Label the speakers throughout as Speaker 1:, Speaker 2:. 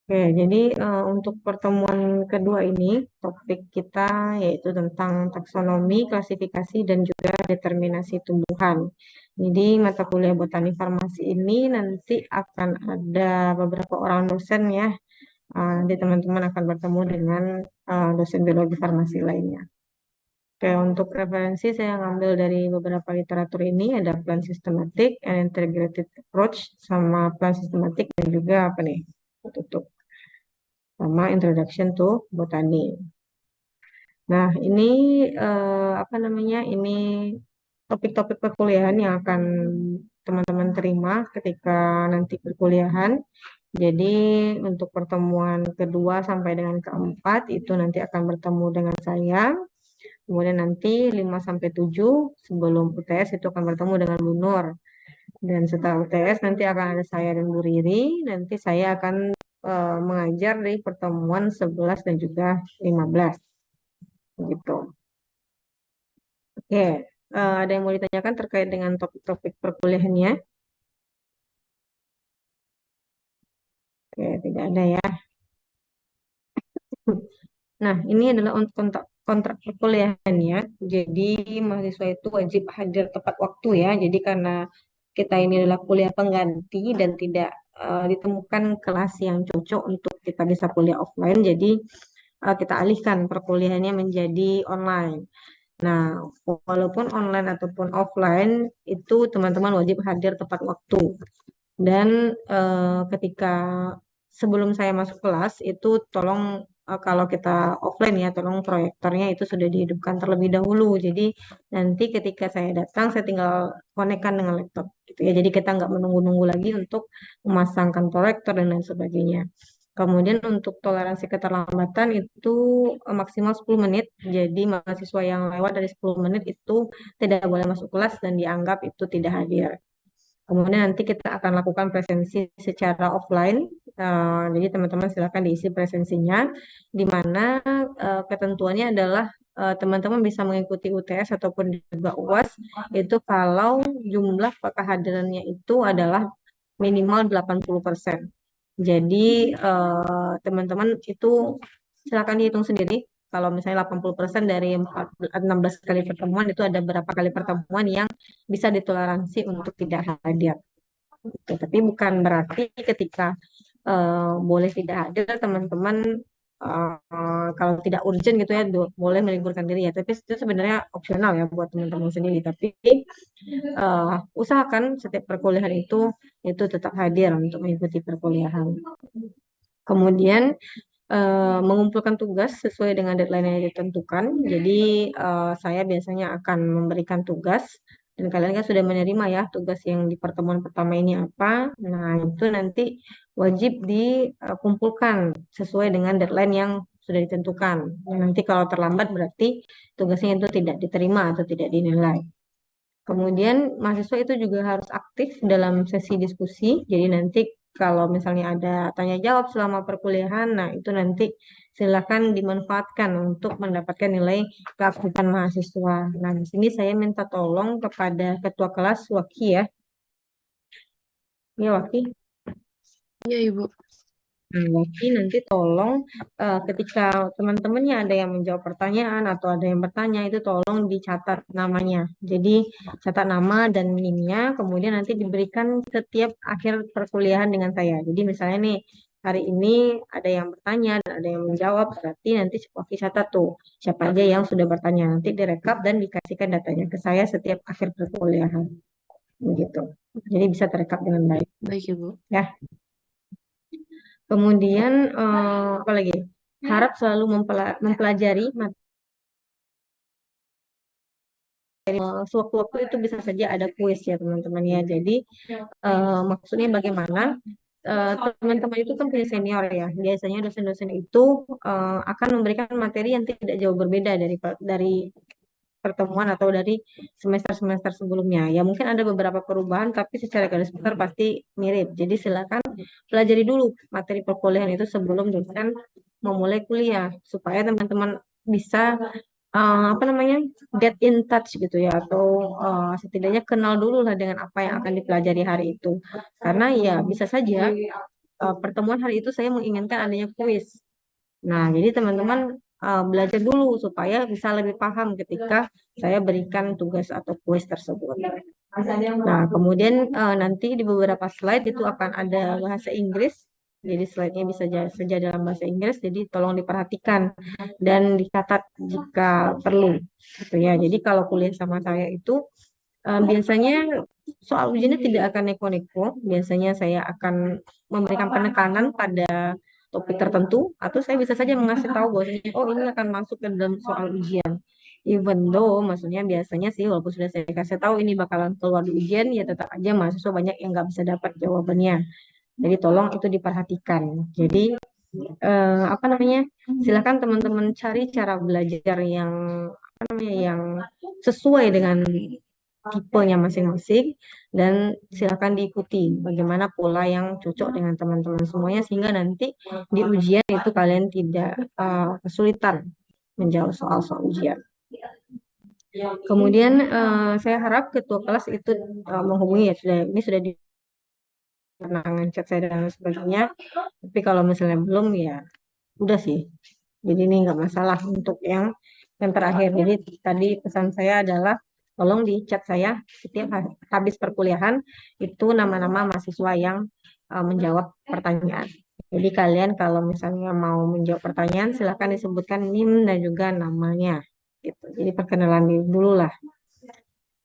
Speaker 1: Oke, jadi untuk pertemuan kedua ini, topik kita yaitu tentang taksonomi, klasifikasi, dan juga determinasi tumbuhan. Jadi mata kuliah botani farmasi ini nanti akan ada beberapa orang dosen ya. Nanti teman-teman akan bertemu dengan dosen biologi farmasi lainnya. Oke, untuk referensi saya ngambil dari beberapa literatur ini, ada Plan Systematic and Integrated Approach, sama Plan Systematic, dan juga apa nih, tutup sama Introduction to Botany. Nah, ini apa namanya? Ini topik-topik perkuliahan yang akan teman-teman terima ketika nanti perkuliahan. Jadi untuk pertemuan kedua sampai dengan keempat itu nanti akan bertemu dengan saya. Kemudian nanti 5 sampai 7 sebelum UTS itu akan bertemu dengan Bu Nur. Dan setelah UTS nanti akan ada saya dan Bu Riri. Nanti saya akan mengajar di pertemuan 11 dan juga 15 gitu. Oke, ada yang mau ditanyakan terkait dengan topik-topik perkuliahannya? Oke, tidak ada ya. Nah, ini adalah untuk kontrak perkuliahannya. Jadi mahasiswa itu wajib hadir tepat waktu ya. Jadi karena kita ini adalah kuliah pengganti dan tidak ditemukan kelas yang cocok untuk kita bisa kuliah offline. Jadi kita alihkan perkuliahannya menjadi online. Nah, walaupun online ataupun offline, itu teman-teman wajib hadir tepat waktu. Dan ketika sebelum saya masuk kelas, itu tolong kalau kita offline ya, tolong proyektornya itu sudah dihidupkan terlebih dahulu. Jadi nanti ketika saya datang, saya tinggal konekkan dengan laptop gitu ya. Jadi kita nggak menunggu-nunggu lagi untuk memasangkan proyektor dan lain sebagainya. Kemudian untuk toleransi keterlambatan itu maksimal 10 menit. Jadi mahasiswa yang lewat dari 10 menit itu tidak boleh masuk kelas dan dianggap itu tidak hadir. Kemudian nanti kita akan lakukan presensi secara offline. Jadi teman-teman silakan diisi presensinya, di mana ketentuannya adalah teman-teman bisa mengikuti UTS ataupun juga UAS itu kalau jumlah kehadirannya itu adalah minimal 80%. Jadi teman-teman itu silakan dihitung sendiri. Kalau misalnya 80% dari 16 kali pertemuan itu ada berapa kali pertemuan yang bisa ditoleransi untuk tidak hadir. Gitu. Tapi bukan berarti ketika boleh tidak hadir teman-teman kalau tidak urgent gitu ya boleh meliburkan diri ya. Tapi itu sebenarnya opsional ya buat teman-teman sendiri. Tapi usahakan setiap perkuliahan itu tetap hadir untuk mengikuti perkuliahan. Kemudian mengumpulkan tugas sesuai dengan deadline yang ditentukan. Jadi saya biasanya akan memberikan tugas dan kalian kan sudah menerima ya tugas yang di pertemuan pertama ini apa. Nah, itu nanti wajib dikumpulkan sesuai dengan deadline yang sudah ditentukan. Nanti kalau terlambat berarti tugasnya itu tidak diterima atau tidak dinilai. Kemudian mahasiswa itu juga harus aktif dalam sesi diskusi. Jadi nanti kalau misalnya ada tanya jawab selama perkuliahan, nah itu nanti silakan dimanfaatkan untuk mendapatkan nilai keaktifan mahasiswa. Nah, di sini saya minta tolong kepada ketua kelas Waki ya. Ya, Waki.
Speaker 2: Iya, Ibu.
Speaker 1: Nah, Waki nanti tolong ketika teman-temannya ada yang menjawab pertanyaan atau ada yang bertanya itu tolong dicatat namanya. Jadi catat nama dan NIM-nya, kemudian nanti diberikan setiap akhir perkuliahan dengan saya. Jadi misalnya nih hari ini ada yang bertanya dan ada yang menjawab, berarti nanti Waki catat tuh siapa aja yang sudah bertanya. Nanti direkap dan dikasihkan datanya ke saya setiap akhir perkuliahan. Begitu. Jadi bisa terekap dengan baik.
Speaker 2: Baik, Ibu.
Speaker 1: Ya. Kemudian apa lagi? Harap selalu mempelajari materi. Sewaktu-waktu itu bisa saja ada kuis ya teman-teman ya. Jadi maksudnya bagaimana? Teman-teman itu kan punya senior ya. Biasanya dosen-dosen itu akan memberikan materi yang tidak jauh berbeda dari pertemuan atau dari semester-semester sebelumnya. Ya mungkin ada beberapa perubahan, tapi secara garis besar pasti mirip. Jadi silakan pelajari dulu materi perkuliahan itu sebelum dosen memulai kuliah, supaya teman-teman bisa apa namanya get in touch gitu ya, atau setidaknya kenal dulu lah dengan apa yang akan dipelajari hari itu. Karena ya bisa saja pertemuan hari itu saya menginginkan adanya kuis. Nah, jadi teman-teman belajar dulu supaya bisa lebih paham ketika saya berikan tugas atau kuis tersebut. Nah, kemudian nanti di beberapa slide itu akan ada bahasa Inggris. Jadi slide-nya bisa saja dalam bahasa Inggris, jadi tolong diperhatikan dan dicatat jika perlu. Gitu ya. Jadi kalau kuliah sama saya itu biasanya soal ujiannya tidak akan neko-neko. Biasanya saya akan memberikan penekanan pada topik tertentu, atau saya bisa saja mengasih tahu bahwasanya oh ini akan masuk ke dalam soal ujian. Even though maksudnya biasanya sih walaupun sudah saya kasih tahu ini bakalan keluar di ujian, ya tetap aja mahasiswa banyak yang nggak bisa dapat jawabannya. Jadi tolong itu diperhatikan. Jadi apa namanya? Silakan teman-teman cari cara belajar yang apa namanya yang sesuai dengan tipenya masing-masing dan silakan diikuti bagaimana pola yang cocok dengan teman-teman semuanya sehingga nanti di ujian itu kalian tidak kesulitan menjawab soal-soal ujian. Kemudian saya harap ketua kelas itu menghubungi ya sudah ini sudah di kenangan chat saya dan lain sebagainya. Tapi kalau misalnya belum ya udah sih. Jadi ini nggak masalah untuk yang terakhir. Jadi tadi pesan saya adalah tolong di chat saya setiap habis perkuliahan itu nama-nama mahasiswa yang menjawab pertanyaan. Jadi kalian kalau misalnya mau menjawab pertanyaan silakan disebutkan NIM dan juga namanya. Gitu. Jadi perkenalan diri dulu lah.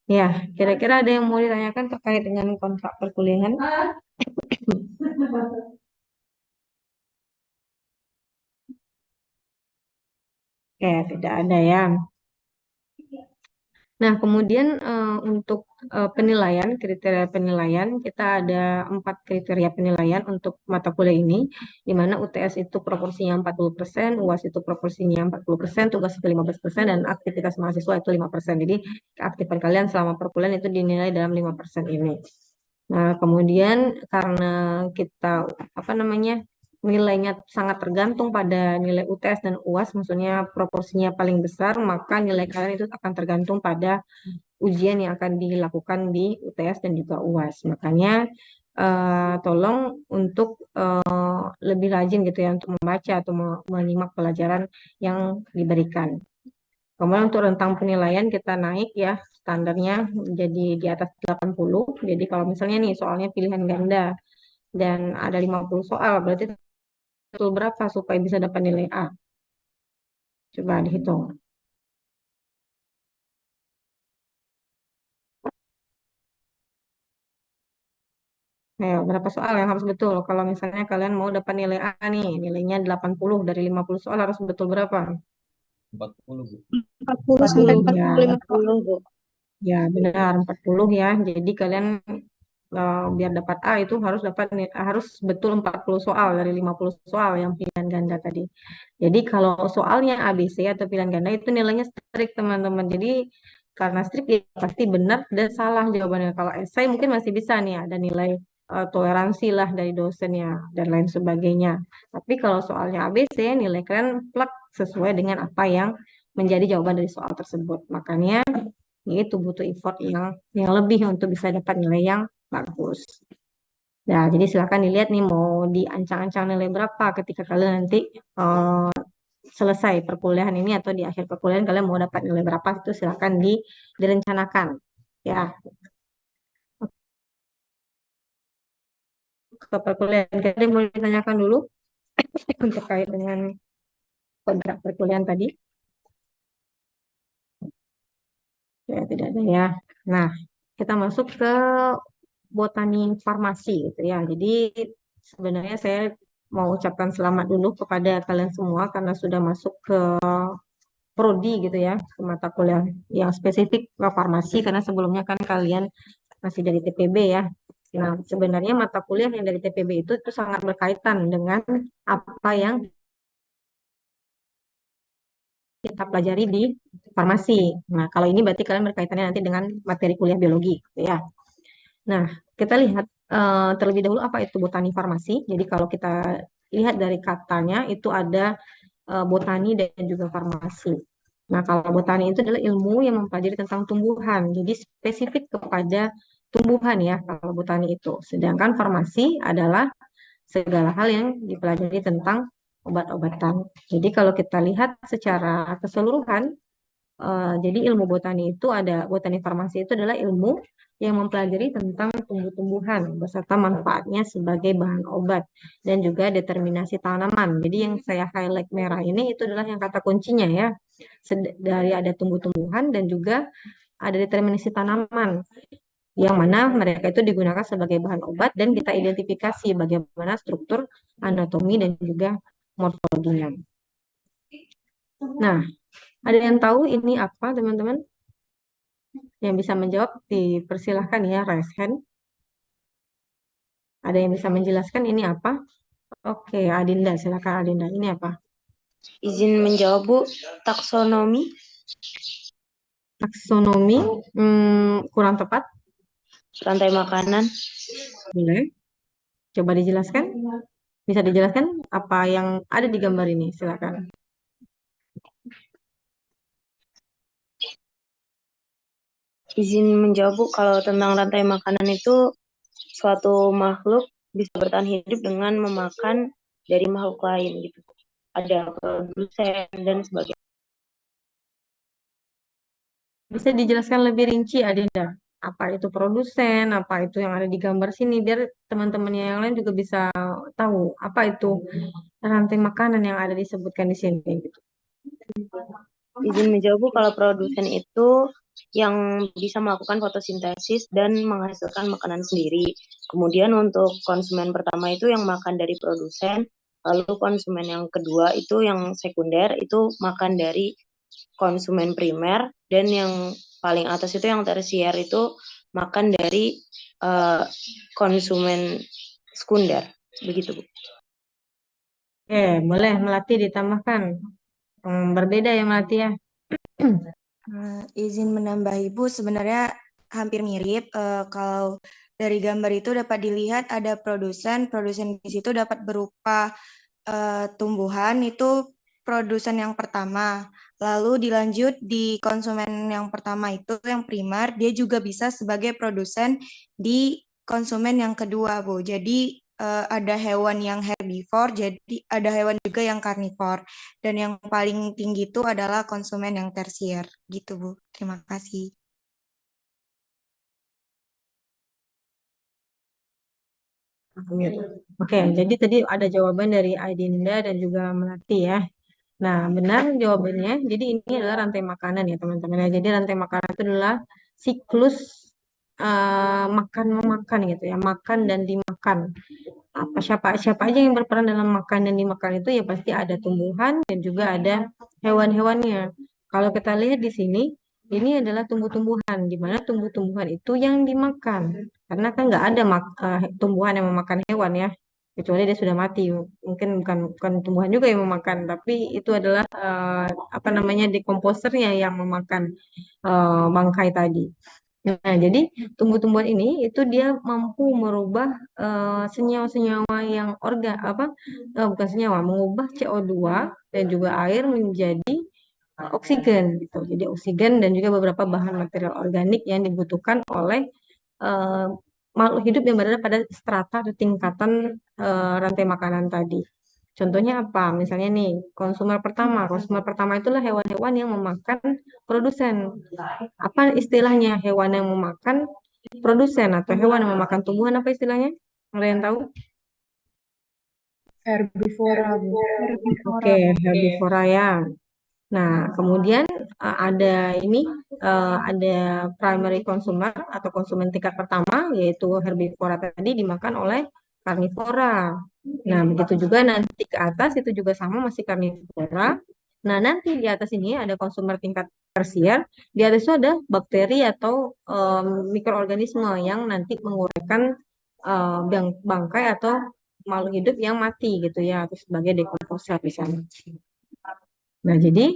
Speaker 1: Ya, kira-kira ada yang mau ditanyakan terkait dengan kontrak perkuliahan? Oke, tidak ada ya. Nah, kemudian untuk penilaian, kriteria penilaian, kita ada 4 kriteria penilaian untuk mata kuliah ini, di mana UTS itu proporsinya 40%, UAS itu proporsinya 40%, tugas itu 15%, dan aktivitas mahasiswa itu 5%. Jadi, keaktifan kalian selama perkuliahan itu dinilai dalam 5% ini. Nah, kemudian karena kita apa namanya nilainya sangat tergantung pada nilai UTS dan UAS, maksudnya proporsinya paling besar, maka nilai kalian itu akan tergantung pada ujian yang akan dilakukan di UTS dan juga UAS. Makanya tolong untuk lebih rajin gitu ya untuk membaca atau menyimak pelajaran yang diberikan. Kemudian untuk rentang penilaian kita naik ya standarnya menjadi di atas 80. Jadi kalau misalnya nih soalnya pilihan ganda dan ada 50 soal, berarti total berapa supaya bisa dapat nilai A? Coba dihitung. Ayo, berapa soal yang harus betul? Kalau misalnya kalian mau dapat nilai A nih, nilainya 80 dari 50 soal harus betul berapa?
Speaker 3: 40, Bu.
Speaker 2: 40 sampai
Speaker 1: 40 ya.
Speaker 2: 45 soal.
Speaker 1: Ya, benar 40 ya. Jadi kalian biar dapat A itu harus betul 40 soal dari 50 soal yang pilihan ganda tadi. Jadi kalau soalnya ABC atau pilihan ganda itu nilainya strict teman-teman. Jadi karena strict ya pasti benar dan salah jawabannya. Kalau esai mungkin masih bisa nih ada nilai toleransi lah dari dosennya dan lain sebagainya. Tapi kalau soalnya ABC nilai kalian plak sesuai dengan apa yang menjadi jawaban dari soal tersebut. Makanya itu butuh effort yang lebih untuk bisa dapat nilai yang bagus. Nah, jadi silakan dilihat nih mau diancang-ancang nilai berapa ketika kalian nanti eh, selesai perkuliahan ini atau di akhir perkuliahan kalian mau dapat nilai berapa itu silakan direncanakan. Ya, ke perkuliahan kalian mau ditanyakan dulu terkait dengan kontrak perkuliahan tadi. Ya, tidak ada ya. Nah, kita masuk ke botani farmasi gitu ya. Jadi sebenarnya saya mau ucapkan selamat dulu kepada kalian semua karena sudah masuk ke prodi gitu ya, ke mata kuliah yang spesifik ke farmasi karena sebelumnya kan kalian masih dari TPB ya. Nah, sebenarnya mata kuliah yang dari TPB itu sangat berkaitan dengan apa yang kita pelajari di farmasi. Nah, kalau ini berarti kalian berkaitannya nanti dengan materi kuliah biologi gitu ya. Nah, kita lihat terlebih dahulu apa itu botani farmasi. Jadi kalau kita lihat dari katanya itu ada botani dan juga farmasi. Nah, kalau botani itu adalah ilmu yang mempelajari tentang tumbuhan. Jadi spesifik kepada tumbuhan ya kalau botani itu. Sedangkan farmasi adalah segala hal yang dipelajari tentang obat-obatan. Jadi kalau kita lihat secara keseluruhan, jadi ilmu botani itu botani farmasi itu adalah ilmu yang mempelajari tentang tumbuh-tumbuhan beserta manfaatnya sebagai bahan obat dan juga determinasi tanaman. Jadi yang saya highlight merah ini itu adalah yang kata kuncinya ya. Dari ada tumbuh-tumbuhan dan juga ada determinasi tanaman yang mana mereka itu digunakan sebagai bahan obat dan kita identifikasi bagaimana struktur anatomi dan juga morfologinya. Nah, ada yang tahu ini apa, teman-teman? Yang bisa menjawab, dipersilahkan ya, raise hand. Ada yang bisa menjelaskan ini apa? Oke, Adinda, silakan Adinda. Ini apa?
Speaker 2: Izin menjawab, Bu. Taksonomi.
Speaker 1: Taksonomi, kurang tepat.
Speaker 2: Rantai makanan.
Speaker 1: Boleh. Coba dijelaskan. Bisa dijelaskan apa yang ada di gambar ini? Silakan.
Speaker 2: Izin menjawab, Bu. Kalau tentang rantai makanan itu suatu makhluk bisa bertahan hidup dengan memakan dari makhluk lain gitu. Ada produsen dan sebagainya.
Speaker 1: Bisa dijelaskan lebih rinci, Adinda? Apa itu produsen, apa itu yang ada di gambar sini, biar teman-temannya yang lain juga bisa tahu apa itu rantai makanan yang ada disebutkan di sini. Gitu.
Speaker 2: Izin menjawab, Bu. Kalau produsen itu yang bisa melakukan fotosintesis dan menghasilkan makanan sendiri. Kemudian untuk konsumen pertama itu yang makan dari produsen, lalu konsumen yang kedua itu yang sekunder itu makan dari konsumen primer, dan yang paling atas itu yang tersier itu makan dari konsumen sekunder. Begitu, Bu.
Speaker 1: Oke, boleh Melati ditambahkan. Berbeda ya Melati ya.
Speaker 4: Izin menambah Ibu, sebenarnya hampir mirip. Kalau dari gambar itu dapat dilihat ada produsen di situ dapat berupa tumbuhan, itu produsen yang pertama. Lalu dilanjut di konsumen yang pertama itu yang primer, dia juga bisa sebagai produsen di konsumen yang kedua, Bu. Jadi ada hewan yang herbivore, jadi ada hewan juga yang karnivor. Dan yang paling tinggi itu adalah konsumen yang tersier. Gitu, Bu. Terima kasih.
Speaker 1: Oke, jadi tadi ada jawaban dari Aidinda dan juga Melati ya. Nah, benar jawabannya. Jadi ini adalah rantai makanan ya teman-teman ya. Jadi rantai makanan itu adalah siklus makan memakan gitu ya, makan dan dimakan. Apa siapa aja yang berperan dalam makan dan dimakan itu ya pasti ada tumbuhan dan juga ada hewan-hewannya. Kalau kita lihat di sini, ini adalah tumbuh-tumbuhan, di mana tumbuh-tumbuhan itu yang dimakan. Karena kan nggak ada tumbuhan yang memakan hewan ya, kecuali dia sudah mati. Mungkin bukan tumbuhan juga yang memakan, tapi itu adalah apa namanya dekomposernya yang memakan bangkai tadi. Nah, jadi tumbuh-tumbuhan ini itu dia mampu merubah senyawa-senyawa yang bukan senyawa, mengubah CO2 dan juga air menjadi oksigen gitu. Jadi oksigen dan juga beberapa bahan material organik yang dibutuhkan oleh eh, makhluk hidup yang berada pada strata atau tingkatan rantai makanan tadi. Contohnya apa? Misalnya nih, konsumer pertama. Konsumer pertama itulah hewan-hewan yang memakan produsen. Apa istilahnya hewan yang memakan produsen atau hewan yang memakan tumbuhan, apa istilahnya? Ada yang tahu?
Speaker 2: Herbivora, Bu.
Speaker 1: Oke, herbivora ya. Nah, kemudian ada ini ada primary consumer atau konsumen tingkat pertama yaitu herbivora tadi dimakan oleh karnivora. Nah, begitu juga nanti ke atas itu juga sama masih karnivora. Nah, nanti di atas ini ada konsumer tingkat tersier. Di atas itu ada bakteri atau mikroorganisme yang nanti menguraikan bangkai atau makhluk hidup yang mati gitu ya, atau sebagai dekomposer di sana. Nah, jadi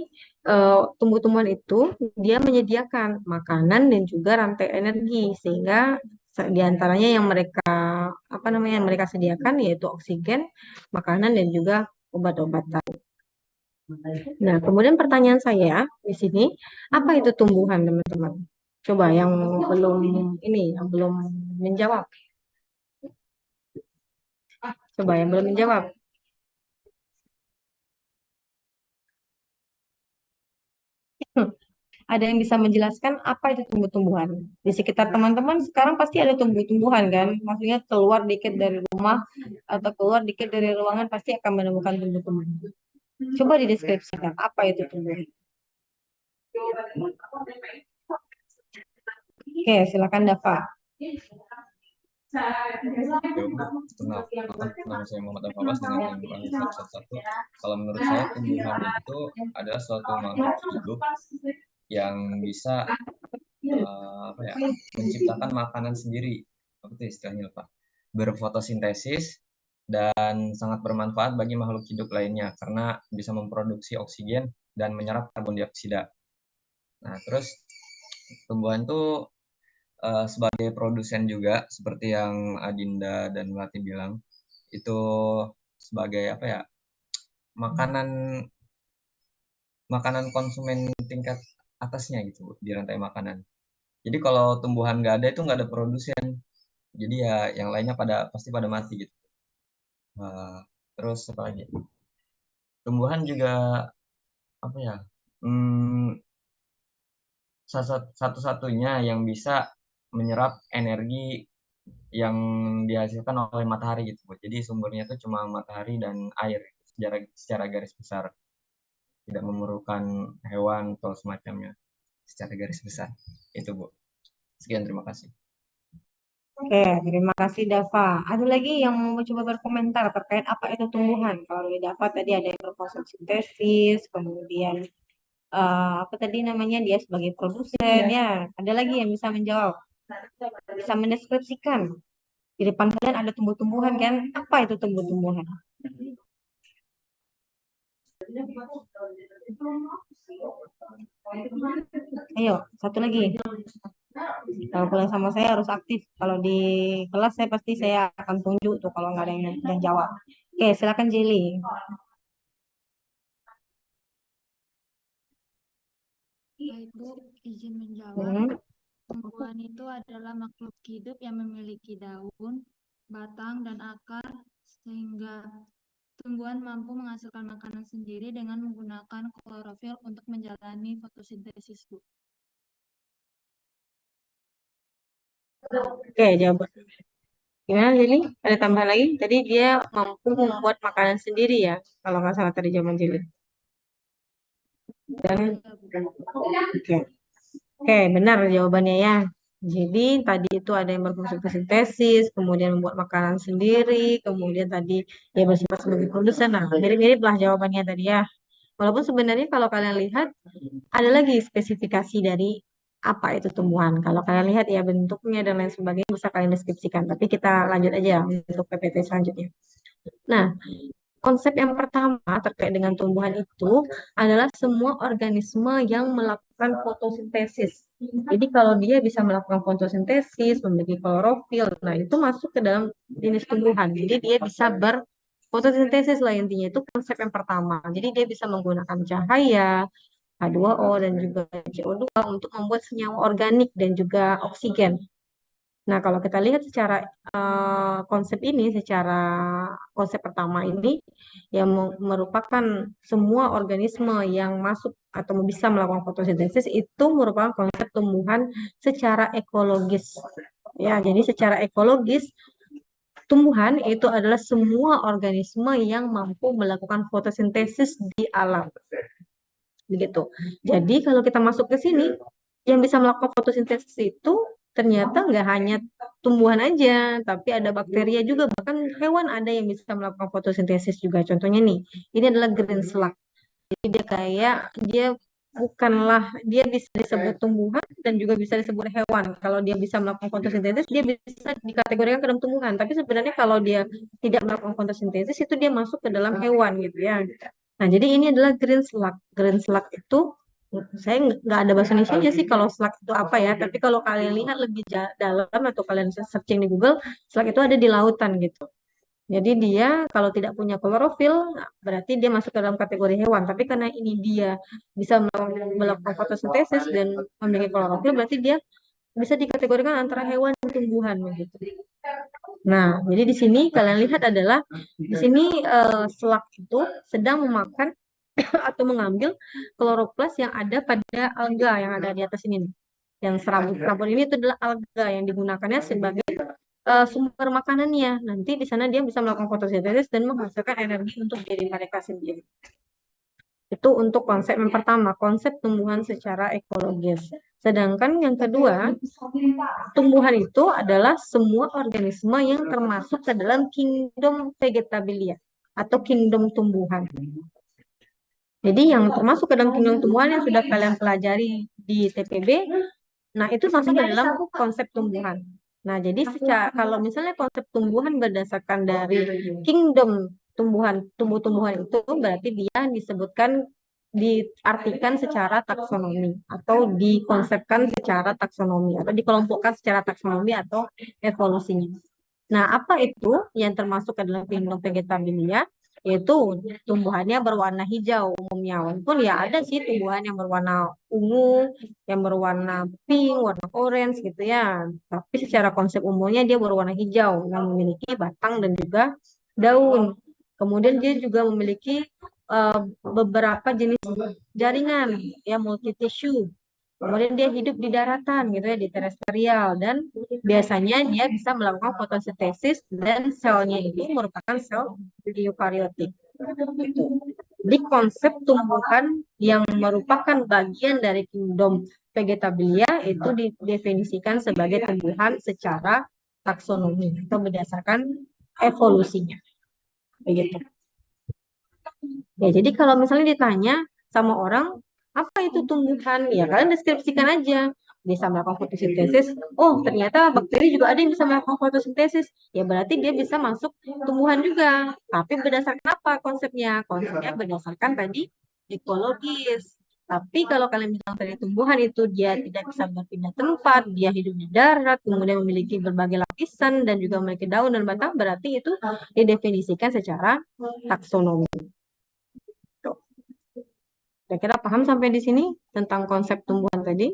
Speaker 1: tumbuh-tumbuhan itu dia menyediakan makanan dan juga rantai energi sehingga di antaranya yang mereka sediakan yaitu oksigen, makanan dan juga obat-obatan. Nah, kemudian pertanyaan saya di sini, apa itu tumbuhan, teman-teman? Coba yang belum menjawab. Coba yang belum menjawab. Ada yang bisa menjelaskan apa itu tumbuh-tumbuhan? Di sekitar teman-teman sekarang pasti ada tumbuh-tumbuhan kan? Maksudnya keluar dikit dari rumah atau keluar dikit dari ruangan pasti akan menemukan tumbuh-tumbuhan. Coba dideskripsikan apa itu tumbuhan. Oke, silakan Dava.
Speaker 3: Ya, Bu. Nama saya Muhammad Al-Fawaz dengan yang dibahas satu-satu. Kalau menurut saya tumbuhan itu adalah suatu makhluk hidup yang bisa apa ya, menciptakan makanan sendiri. Apa itu istilahnya, Pak? Berfotosintesis dan sangat bermanfaat bagi makhluk hidup lainnya karena bisa memproduksi oksigen dan menyerap karbon dioksida. Nah, terus tumbuhan itu sebagai produsen juga seperti yang Adinda dan Melati bilang itu sebagai apa ya, makanan makanan konsumen tingkat atasnya gitu Bu, di rantai makanan. Jadi kalau tumbuhan nggak ada itu nggak ada produsen. Jadi ya yang lainnya pasti pada mati gitu. Eh, terus apa lagi? Tumbuhan juga apa ya? Hmm, satu-satunya yang bisa menyerap energi yang dihasilkan oleh matahari gitu, Bu. Jadi sumbernya itu cuma matahari dan air secara garis besar. Tidak memerlukan hewan atau semacamnya secara garis besar. Itu, Bu. Sekian, terima kasih.
Speaker 1: Oke, terima kasih Dava. Ada lagi yang mau coba berkomentar terkait apa itu tumbuhan? Kalau dari Dava tadi ada yang berfotosintesis, kemudian apa tadi namanya dia sebagai produsen ya. Ada lagi yang bisa menjawab, bisa mendeskripsikan. Di depan kalian ada tumbuh-tumbuhan kan? Apa itu tumbuh-tumbuhan? Ayo, satu lagi. Kalau kuliah sama saya harus aktif. Kalau di kelas saya akan tunjuk tuh kalau nggak ada yang jawab. Oke, silakan Jelly.
Speaker 5: Baik, Bu, izin menjawab.
Speaker 1: Hmm.
Speaker 5: Tumbuhan itu adalah makhluk hidup yang memiliki daun, batang, dan akar, sehingga tumbuhan mampu menghasilkan makanan sendiri dengan menggunakan klorofil untuk menjalani fotosintesis, Bu.
Speaker 1: Oke, jawaban. Gimana Jelly? Ada tambahan lagi? Tadi dia mampu membuat makanan sendiri ya, kalau nggak salah tadi jawaban Jelly. Dan
Speaker 5: Ya, Bu.
Speaker 1: oke, oke, benar jawabannya ya. Jadi tadi itu ada yang berfotosintesis, kemudian membuat makanan sendiri, kemudian tadi dia bersifat sebagai produsen. Nah, mirip-mirip lah jawabannya tadi ya. Walaupun sebenarnya kalau kalian lihat ada lagi spesifikasi dari apa itu tumbuhan. Kalau kalian lihat ya bentuknya dan lain sebagainya bisa kalian deskripsikan. Tapi kita lanjut aja untuk PPT selanjutnya. Nah, konsep yang pertama terkait dengan tumbuhan itu adalah semua organisme yang melakukan fotosintesis. Jadi kalau dia bisa melakukan fotosintesis, memiliki klorofil, nah itu masuk ke dalam jenis tumbuhan. Jadi dia bisa berfotosintesis lah intinya itu konsep yang pertama. Jadi dia bisa menggunakan cahaya, H2O dan juga CO2 untuk membuat senyawa organik dan juga oksigen. Nah, kalau kita lihat secara konsep ini, secara konsep pertama ini, yang merupakan semua organisme yang masuk atau bisa melakukan fotosintesis itu merupakan konsep tumbuhan secara ekologis. Ya, jadi secara ekologis tumbuhan itu adalah semua organisme yang mampu melakukan fotosintesis di alam. Begitu. Jadi kalau kita masuk ke sini, yang bisa melakukan fotosintesis itu ternyata nggak hanya tumbuhan aja, tapi ada bakteria juga, bahkan hewan ada yang bisa melakukan fotosintesis juga. Contohnya nih, ini adalah green slug. Jadi dia bukanlah dia bisa disebut tumbuhan dan juga bisa disebut hewan. Kalau dia bisa melakukan fotosintesis, dia bisa dikategorikan ke dalam tumbuhan. Tapi sebenarnya kalau dia tidak melakukan fotosintesis, itu dia masuk ke dalam hewan gitu ya. Nah, jadi ini adalah green slug. Green slug itu saya nggak ada bahasa Indonesia sih kalau slug itu apa ya. Tapi kalau kalian lihat lebih dalam atau kalian searching di Google, slug itu ada di lautan gitu. Jadi dia kalau tidak punya klorofil, berarti dia masuk ke dalam kategori hewan. Tapi karena ini dia bisa melakukan fotosintesis dan memiliki klorofil, berarti dia bisa dikategorikan antara hewan dan tumbuhan begitu. Nah, jadi di sini kalian lihat adalah di sini selak itu sedang memakan atau mengambil kloroplas yang ada pada alga yang ada di atas ini nih. Yang serabut-serabut ini itu adalah alga yang digunakannya sebagai sumber makanannya. Nanti di sana dia bisa melakukan fotosintesis dan menghasilkan energi untuk diri mereka sendiri. Itu untuk konsep yang pertama, konsep tumbuhan secara ekologis. Sedangkan yang kedua, tumbuhan itu adalah semua organisme yang termasuk ke dalam kingdom vegetabilia atau kingdom tumbuhan. Jadi yang termasuk ke dalam kingdom tumbuhan yang sudah kalian pelajari di TPB, nah itu masuk ke dalam konsep tumbuhan. Nah, jadi kalau misalnya konsep tumbuhan berdasarkan dari kingdom tumbuhan, tumbuh-tumbuhan itu berarti dia disebutkan diartikan secara taksonomi atau dikonsepkan secara taksonomi atau dikelompokkan secara taksonomi atau evolusinya. Nah, apa itu yang termasuk ke dalam kingdom vegetabilia? Yaitu tumbuhannya berwarna hijau umumnya. Walaupun ya ada sih tumbuhan yang berwarna ungu, yang berwarna pink, warna orange gitu ya. Tapi secara konsep umumnya dia berwarna hijau yang memiliki batang dan juga daun. Kemudian dia juga memiliki beberapa jenis jaringan ya multi tissue. Kemudian dia hidup di daratan gitu ya, di terestrial dan biasanya dia bisa melakukan fotosintesis dan selnya itu merupakan sel eukariotik. Gitu. Di konsep tumbuhan yang merupakan bagian dari kingdom vegetabilia itu didefinisikan sebagai tumbuhan secara taksonomi atau berdasarkan evolusinya. Begitu. Ya, jadi kalau misalnya ditanya sama orang, apa itu tumbuhan? Ya, kalian deskripsikan aja. Bisa melakukan fotosintesis. Oh, ternyata bakteri juga ada yang bisa melakukan fotosintesis. Ya, berarti dia bisa masuk tumbuhan juga. Tapi berdasarkan apa konsepnya? Konsepnya berdasarkan tadi ekologis. Tapi kalau kalian bilang tadi tumbuhan itu dia tidak bisa berpindah tempat, dia hidup di darat, kemudian memiliki berbagai lapisan dan juga memiliki daun dan batang, berarti itu didefinisikan secara taksonomi. Kira-kira paham sampai di sini tentang konsep tumbuhan tadi?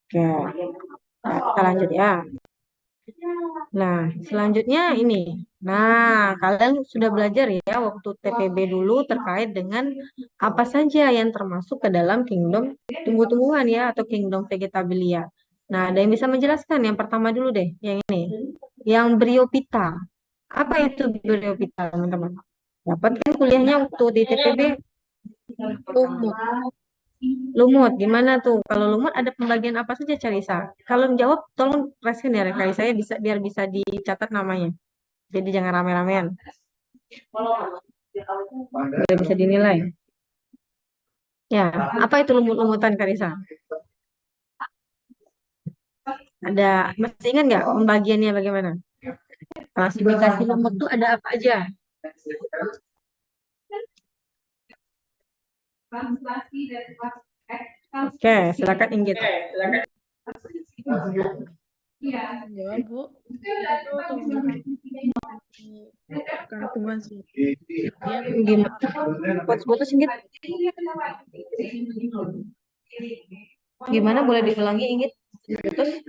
Speaker 1: Oke, nah, kita lanjut ya. Nah, selanjutnya ini. Nah, kalian sudah belajar ya waktu TPB dulu terkait dengan apa saja yang termasuk ke dalam kingdom tumbuh-tumbuhan ya atau kingdom vegetabilia. Nah, ada yang bisa menjelaskan? Yang pertama dulu deh, yang ini. Yang Bryophyta. Apa itu Bryophyta, teman-teman? Dapat kan kuliahnya waktu di TPB? Lumut, gimana tuh? Kalau lumut ada pembagian apa saja, Carisa? Kalau menjawab, tolong resen ya, kali saya bisa biar bisa dicatat namanya. Jadi jangan rame-ramean, biar bisa dinilai. Ya, apa itu lumut-lumutan, Karisa? Ada, masih ingat nggak pembagiannya bagaimana? Klasifikasi lumut tuh ada apa aja? Oke, silakan Inggit.
Speaker 6: Jawab, Bu. Itu tumbuhan bukan tumbuhan sih. Dia
Speaker 1: Gimana? Putus-putus Inggit. Gimana boleh diulangi Inggit? Putus.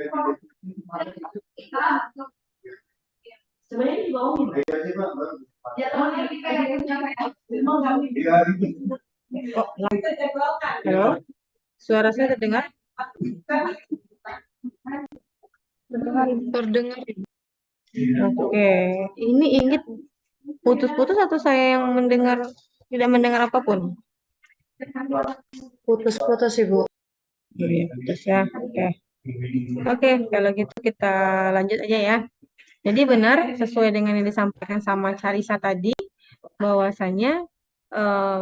Speaker 1: Oh, halo, suara saya terdengar?
Speaker 6: terdengar.
Speaker 1: Oke, ini Inggit putus-putus atau saya yang mendengar tidak mendengar apapun?
Speaker 2: Putus-putus, Ibu.
Speaker 1: Iya, putus ya. Oke. Oke, kalau gitu kita lanjut aja ya. Jadi benar sesuai dengan yang disampaikan sama Carisa tadi, bahwasanya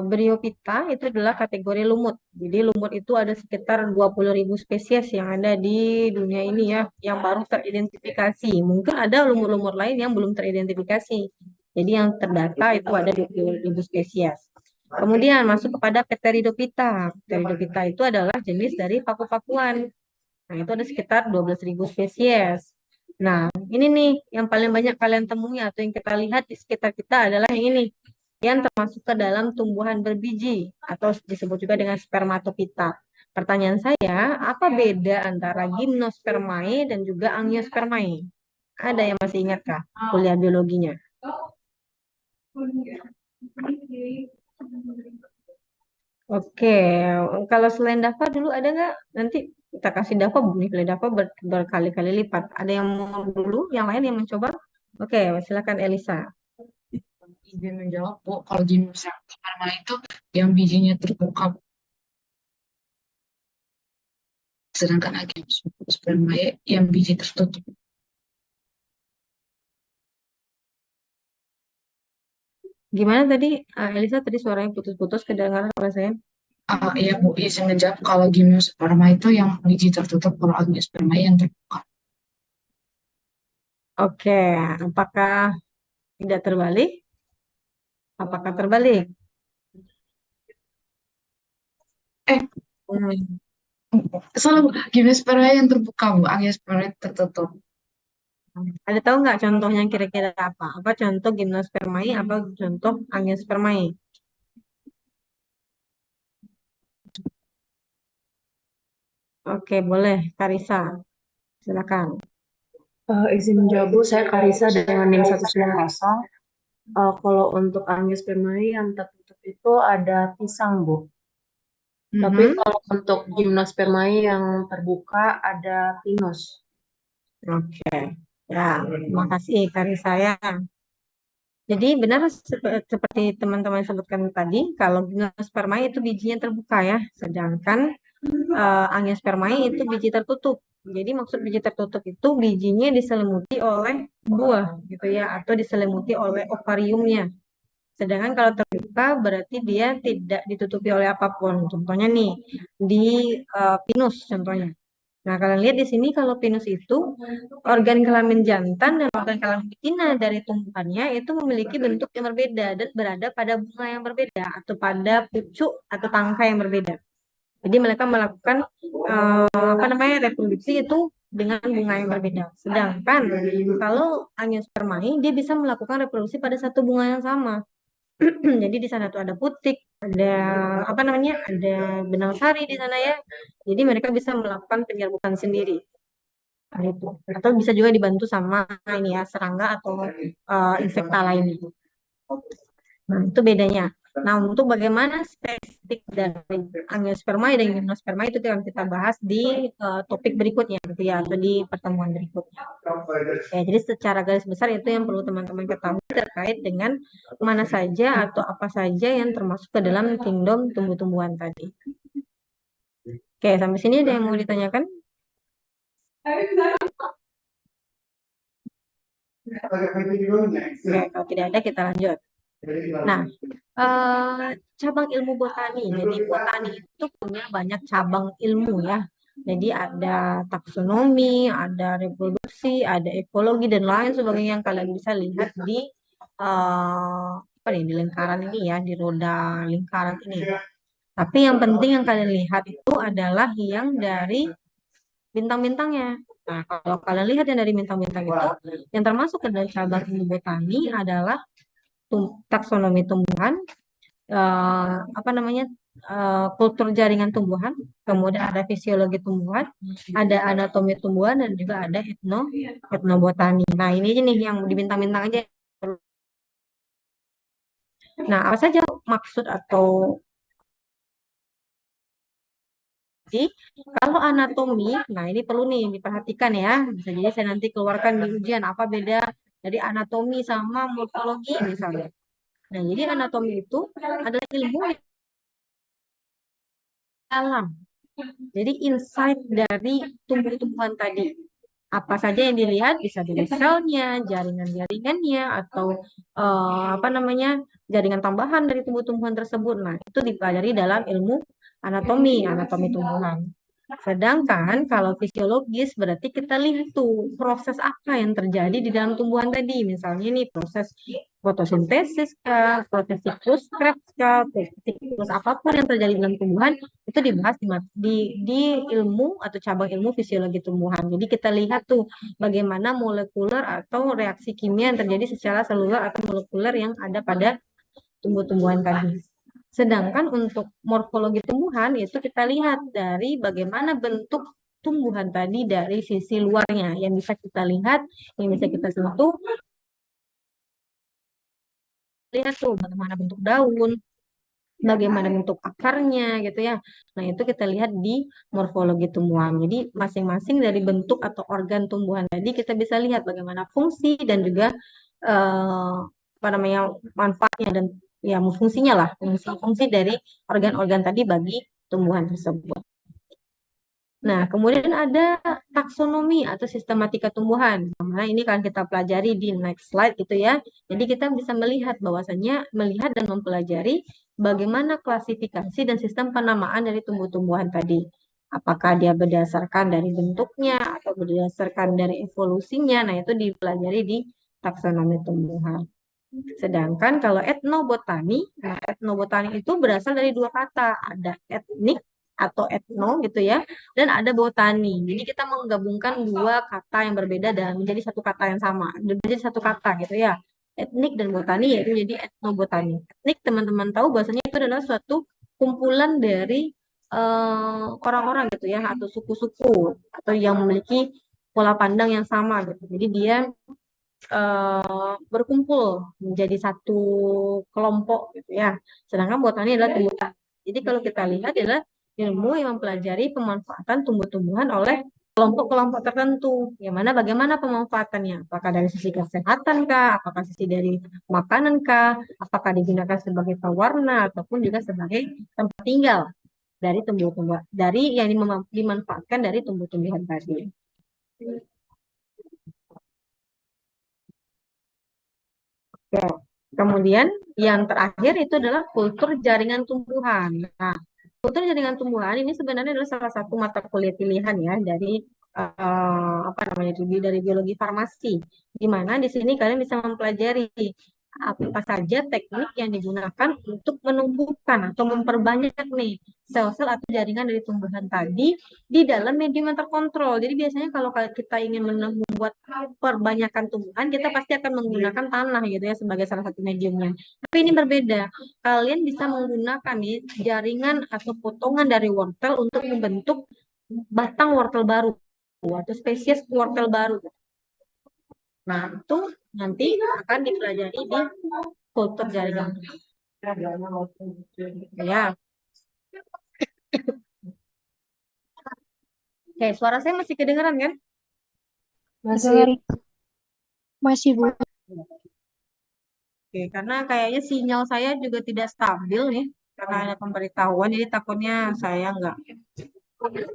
Speaker 1: Bryophyta itu adalah kategori lumut. Jadi lumut itu ada sekitar 20.000 spesies yang ada di dunia ini ya, yang baru teridentifikasi. Mungkin ada lumut-lumut lain yang belum teridentifikasi. Jadi yang terdata itu ada 20.000 spesies. Kemudian masuk kepada Pteridophyta. Pteridophyta itu adalah jenis dari paku-pakuan. Nah, itu ada sekitar 12.000 spesies. Nah, ini nih yang paling banyak kalian temui atau yang kita lihat di sekitar kita adalah yang ini. Yang termasuk ke dalam tumbuhan berbiji atau disebut juga dengan spermatophyta. Pertanyaan saya, apa beda antara gymnospermae dan juga angiospermae? Ada yang masih ingat kah kuliah biologinya? Oke, kalau selain DAFA dulu ada nggak? Nanti kita kasih DAFA, nilai DAFA berkali-kali lipat. Ada yang mau dulu, yang lain yang mencoba? Oke, silakan Elisa.
Speaker 7: Izin menjawab, Bu. Kalau gimnosperma itu yang bijinya terbuka, sedangkan agiosperma yang biji tertutup.
Speaker 1: Gimana tadi, Elisa? Tadi suaranya putus-putus, kedengaran oleh saya.
Speaker 7: Iya, Bu. Izin menjawab, kalau gimnosperma itu yang biji tertutup, kalau agiosperma yang terbuka.
Speaker 1: Oke, apakah tidak terbalik? Apakah terbalik?
Speaker 7: Eh,
Speaker 1: Hmm.
Speaker 7: salah, Bu. Gimnosperma yang terbuka, Bu. Agiosperma tertutup.
Speaker 1: Ada tahu nggak contohnya kira-kira apa? Apa contoh gimnospermae? Apa contoh angiospermae? Oke, boleh. Karisa, silakan.
Speaker 8: Izin menjawab, Bu. Saya Karisa dengan NIM 190. Kalau untuk angiospermae yang tertutup itu ada pisang, Bu. Tapi kalau untuk gimnospermae yang terbuka ada pinus.
Speaker 1: Oke, ya, terima kasih Karisa ya. Jadi benar seperti teman-teman sebutkan tadi, kalau gimnospermae itu bijinya terbuka ya, sedangkan angiospermae itu biji tertutup. Jadi maksud biji tertutup itu bijinya diselimuti oleh buah gitu ya, atau diselimuti oleh ovariumnya. Sedangkan kalau terbuka berarti dia tidak ditutupi oleh apapun. Contohnya nih di pinus contohnya. Nah, kalian lihat di sini kalau pinus itu organ kelamin jantan dan organ kelamin betina dari tumbuhannya itu memiliki bentuk yang berbeda dan berada pada bunga yang berbeda atau pada pucuk atau tangkai yang berbeda. Jadi mereka melakukan apa namanya reproduksi itu dengan bunga yang berbeda. Sedangkan kalau angiospermae dia bisa melakukan reproduksi pada satu bunga yang sama. Jadi di sana tuh ada putik, ada apa namanya, ada benang sari di sana ya. Jadi mereka bisa melakukan penyerbukan sendiri. Nah, itu. Atau bisa juga dibantu sama ini ya serangga atau insekta lainnya. Nah, itu bedanya. Nah, untuk bagaimana spesifik dari angiospermae dan gimnospermae itu akan kita bahas di topik berikutnya gitu ya, atau di pertemuan berikutnya. Ya, jadi secara garis besar itu yang perlu teman-teman ketahui terkait dengan mana saja atau apa saja yang termasuk ke dalam kingdom tumbuh-tumbuhan tadi. Oke, sampai sini ada yang mau ditanyakan? Oke, kalau tidak ada kita lanjut. Nah, cabang ilmu botani. Jadi botani itu punya banyak cabang ilmu ya. Jadi ada taksonomi, ada reproduksi, ada ekologi dan lain sebagainya yang kalian bisa lihat di apa nih di lingkaran ini ya, di roda lingkaran ini. Tapi yang penting yang kalian lihat itu adalah yang dari bintang-bintangnya. Nah, kalau kalian lihat yang dari bintang-bintang itu, yang termasuk ke dalam cabang ilmu botani adalah taksonomi tumbuhan, apa namanya, kultur jaringan tumbuhan, kemudian ada fisiologi tumbuhan, ada anatomi tumbuhan, dan juga ada etnobotani. Nah, ini aja nih yang di bintang-bintang aja. Nah, apa saja maksud atau jadi kalau anatomi, nah ini perlu nih diperhatikan ya. Bisa jadi saya nanti keluarkan di ujian apa beda dari anatomi sama morfologi misalnya. Nah, jadi anatomi itu adalah ilmu yang dalam. Jadi insight dari tumbuh-tumbuhan tadi. Apa saja yang dilihat bisa dari selnya, jaringan-jaringannya, atau apa namanya jaringan tambahan dari tumbuh-tumbuhan tersebut. Nah, itu dipelajari dalam ilmu anatomi tumbuhan. Sedangkan kalau fisiologis berarti kita lihat tuh proses apa yang terjadi di dalam tumbuhan tadi. Misalnya nih proses fotosintesis kah, proses siklus Krebs kah, siklus apapun yang terjadi dalam tumbuhan itu dibahas di ilmu atau cabang ilmu fisiologi tumbuhan. Jadi kita lihat tuh bagaimana molekuler atau reaksi kimia yang terjadi secara seluler atau molekuler yang ada pada tumbuh-tumbuhan tadi. Sedangkan untuk morfologi tumbuhan itu kita lihat dari bagaimana bentuk tumbuhan tadi dari sisi luarnya, yang bisa kita lihat, yang bisa kita sentuh, lihat tuh bagaimana bentuk daun, bagaimana bentuk akarnya gitu ya. Nah, itu kita lihat di morfologi tumbuhan. Jadi masing-masing dari bentuk atau organ tumbuhan tadi kita bisa lihat bagaimana fungsi dan juga apa namanya manfaatnya dan ya fungsinya lah, fungsi dari organ-organ tadi bagi tumbuhan tersebut. Nah, kemudian ada taksonomi atau sistematika tumbuhan. Nah, ini kan kita pelajari di next slide gitu ya. Jadi kita bisa melihat bahwasannya melihat dan mempelajari bagaimana klasifikasi dan sistem penamaan dari tumbuh-tumbuhan tadi. Apakah dia berdasarkan dari bentuknya atau berdasarkan dari evolusinya. Nah, itu dipelajari di taksonomi tumbuhan. Sedangkan kalau etnobotani, nah etnobotani itu berasal dari dua kata, ada etnik atau etno gitu ya, dan ada botani. Jadi kita menggabungkan dua kata yang berbeda dan menjadi satu kata yang sama, menjadi satu kata gitu ya. Etnik dan botani yaitu jadi etnobotani. Etnik teman-teman tahu bahasanya itu adalah suatu kumpulan dari orang-orang gitu ya, atau suku-suku atau yang memiliki pola pandang yang sama gitu. Jadi dia berkumpul menjadi satu kelompok gitu ya. Sedangkan botani adalah tumbuhan. Jadi kalau kita lihat adalah ilmu yang mempelajari pemanfaatan tumbuh-tumbuhan oleh kelompok-kelompok tertentu. Yang mana bagaimana pemanfaatannya? Apakah dari sisi kesehatan kah? Apakah sisi dari makanan kah? Apakah digunakan sebagai pewarna ataupun juga sebagai tempat tinggal dari tumbuh-tumbuhan, dari yang dimanfaatkan dari tumbuh-tumbuhan tadi. Oke. Kemudian yang terakhir itu adalah kultur jaringan tumbuhan. Nah, kultur jaringan tumbuhan ini sebenarnya adalah salah satu mata kuliah pilihan ya dari apa namanya dari biologi farmasi. Di mana di sini kalian bisa mempelajari apa saja teknik yang digunakan untuk menumbuhkan atau memperbanyak nih sel-sel atau jaringan dari tumbuhan tadi di dalam medium yang terkontrol. Jadi biasanya kalau kita ingin membuat perbanyakan tumbuhan, kita pasti akan menggunakan tanah gitu ya sebagai salah satu mediumnya. Tapi ini berbeda. Kalian bisa menggunakan nih jaringan atau potongan dari wortel untuk membentuk batang wortel baru atau spesies wortel baru. Nah, itu nanti akan dipelajari di kultur jaringan. Ya. Oke, suara saya masih kedengaran kan?
Speaker 8: Masih, Bu.
Speaker 1: Oke, karena kayaknya sinyal saya juga tidak stabil nih, karena ada pemberitahuan, jadi takutnya saya nggak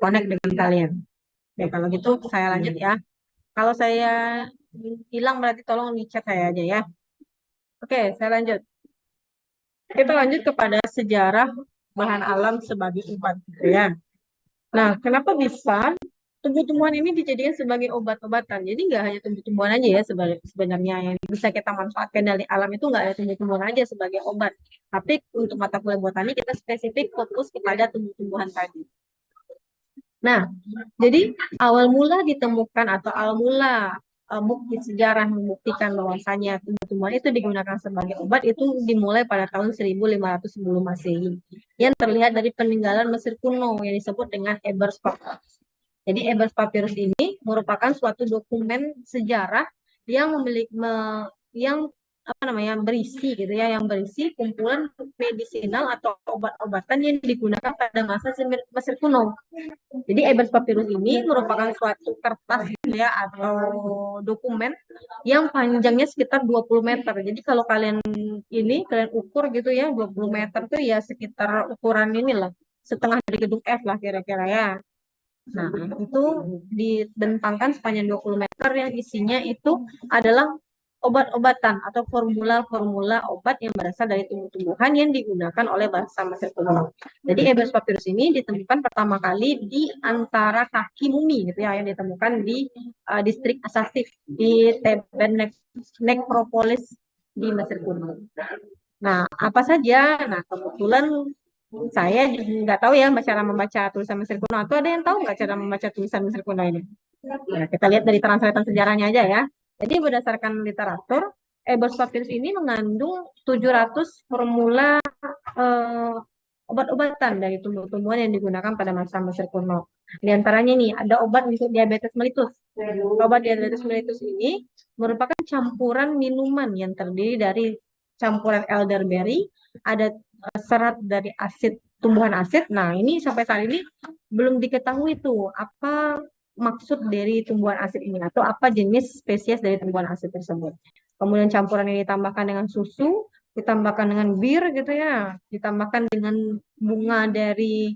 Speaker 1: connect dengan kalian. Oke, kalau gitu saya lanjut ya. Kalau saya hilang berarti tolong di chat saya aja ya. Oke, saya lanjut. Kita lanjut kepada sejarah bahan alam sebagai obat, gitu ya. Nah, kenapa bisa tumbuh-tumbuhan ini dijadikan sebagai obat-obatan? Jadi nggak hanya tumbuh-tumbuhan aja ya sebenarnya yang bisa kita manfaatkan dari alam itu nggak ada tumbuh-tumbuhan aja sebagai obat. Tapi untuk mata kuliah botani kita spesifik fokus kepada tumbuh-tumbuhan tadi. Nah, jadi awal mula ditemukan atau awal mula bukti sejarah membuktikan bahwasanya tumbuh-tumbuhan itu digunakan sebagai obat itu dimulai pada tahun 1500 sebelum Masehi. Yang terlihat dari peninggalan Mesir kuno yang disebut dengan Ebers Papyrus. Jadi Ebers Papyrus ini merupakan suatu dokumen sejarah yang yang apa namanya berisi gitu ya, yang berisi kumpulan medisinal atau obat-obatan yang digunakan pada masa Mesir kuno. Jadi Ebers Papyrus ini merupakan suatu kertas gitu ya atau dokumen yang panjangnya sekitar 20 meter. Jadi kalau kalian ukur gitu ya 20 meter tuh ya sekitar ukuran inilah setengah dari gedung F lah kira-kira ya. Nah, itu dibentangkan sepanjang 20 meter yang isinya itu adalah obat-obatan atau formula-formula obat yang berasal dari tumbuh-tumbuhan yang digunakan oleh bangsa Mesir kuno. Jadi Ebers Papyrus ini ditemukan pertama kali di antara kaki mumi gitu ya, yang ditemukan di distrik Asasif di Theben Necropolis di Mesir kuno. Nah, apa saja? Nah, kebetulan saya nggak tahu ya cara membaca tulisan Mesir kuno. Atau ada yang tahu nggak cara membaca tulisan Mesir kuno ini? Nah, kita lihat dari translator sejarahnya aja ya. Jadi berdasarkan literatur, Ebers Papyrus ini mengandung 700 formula obat-obatan dari tumbuh-tumbuhan yang digunakan pada masa Mesir kuno. Di antaranya nih ada obat untuk diabetes mellitus. Obat diabetes mellitus ini merupakan campuran minuman yang terdiri dari campuran elderberry, ada serat dari asid tumbuhan asid. Nah, ini sampai saat ini belum diketahui tuh apa maksud dari tumbuhan asid ini atau apa jenis spesies dari tumbuhan asid tersebut. Kemudian campuran ini ditambahkan dengan susu, ditambahkan dengan bir gitu ya, ditambahkan dengan bunga dari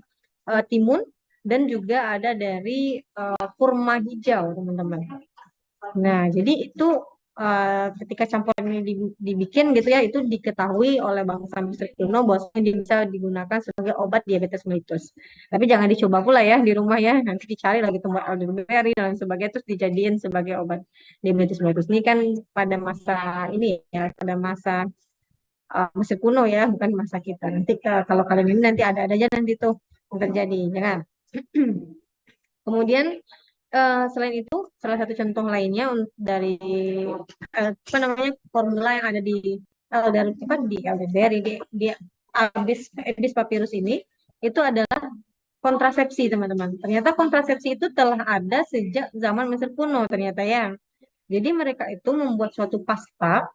Speaker 1: timun dan juga ada dari kurma hijau, teman-teman. Nah, jadi itu ketika campuran ini dibikin gitu ya, itu diketahui oleh bangsa Mesir kuno bahwasanya dia bisa digunakan sebagai obat diabetes mellitus. Tapi jangan dicoba pula ya di rumah ya, nanti dicari lagi tumbuh elderberry dan lain sebagainya terus dijadiin sebagai obat diabetes mellitus. Ini kan pada masa ini ya, pada masa Mesir kuno ya, bukan masa kita. Nanti kalau kalian ini nanti ada aja nanti tuh yang terjadi, jangan. Kemudian selain itu, salah satu contoh lainnya dari apa namanya formula yang ada di elderberry di Aedes papyrus ini itu adalah kontrasepsi, teman-teman. Ternyata kontrasepsi itu telah ada sejak zaman Mesir kuno ternyata ya. Jadi mereka itu membuat suatu pasta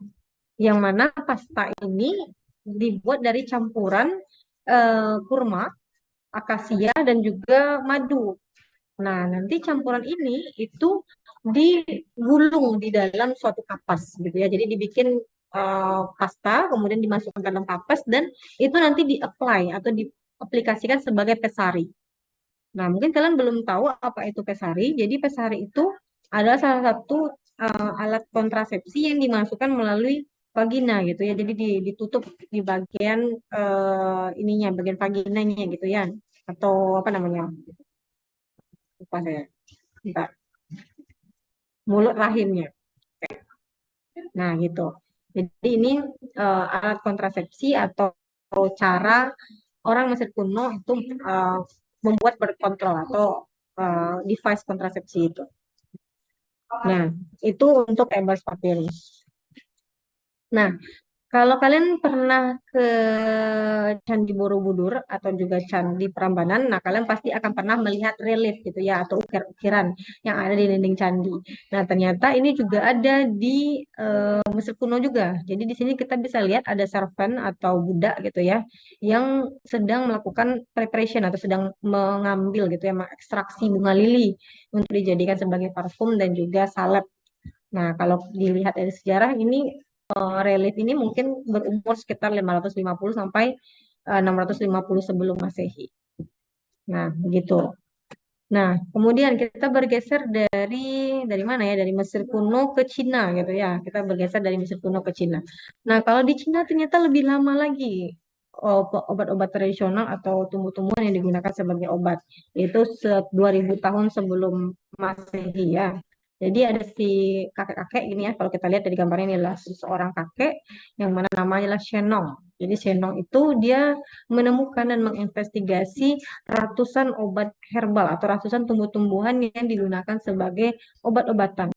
Speaker 1: yang mana pasta ini dibuat dari campuran kurma, akasia dan juga madu. Nah, nanti campuran ini itu digulung di dalam suatu kapas gitu ya. Jadi dibikin pasta, kemudian dimasukkan ke dalam kapas dan itu nanti di-apply atau diaplikasikan sebagai pesari. Nah, mungkin kalian belum tahu apa itu pesari. Jadi pesari itu adalah salah satu alat kontrasepsi yang dimasukkan melalui vagina gitu ya. Jadi ditutup di bagian ininya, bagian vaginanya gitu ya. Atau apa namanya? Lupa saya. Bentar. Mulut rahimnya. Nah, gitu. Jadi ini alat kontrasepsi atau cara orang Mesir kuno itu membuat berkontrol atau device kontrasepsi itu. Nah, itu untuk Ebers papyrus. Nah, kalau kalian pernah ke Candi Borobudur atau juga Candi Prambanan, nah kalian pasti akan pernah melihat relief gitu ya atau ukir-ukiran yang ada di dinding candi. Nah, ternyata ini juga ada di Mesir kuno juga. Jadi di sini kita bisa lihat ada servant atau budak gitu ya yang sedang melakukan preparation atau sedang mengambil gitu ya, mengekstraksi bunga lili untuk dijadikan sebagai parfum dan juga salep. Nah, kalau dilihat dari sejarah ini relief ini mungkin berumur sekitar 550 sampai 650 sebelum Masehi. Nah, begitu. Nah, kemudian kita bergeser dari mana ya? Dari Mesir kuno ke Cina gitu ya. Kita bergeser dari Mesir kuno ke Cina. Nah, kalau di Cina ternyata lebih lama lagi obat-obat tradisional atau tumbuh-tumbuhan yang digunakan sebagai obat. Yaitu 2000 tahun sebelum Masehi ya. Jadi ada si kakek-kakek ini ya, kalau kita lihat dari gambarnya ini adalah seorang kakek yang mana namanya adalah Shenong. Jadi Shenong itu dia menemukan dan menginvestigasi ratusan obat herbal atau ratusan tumbuh-tumbuhan yang digunakan sebagai obat-obatan.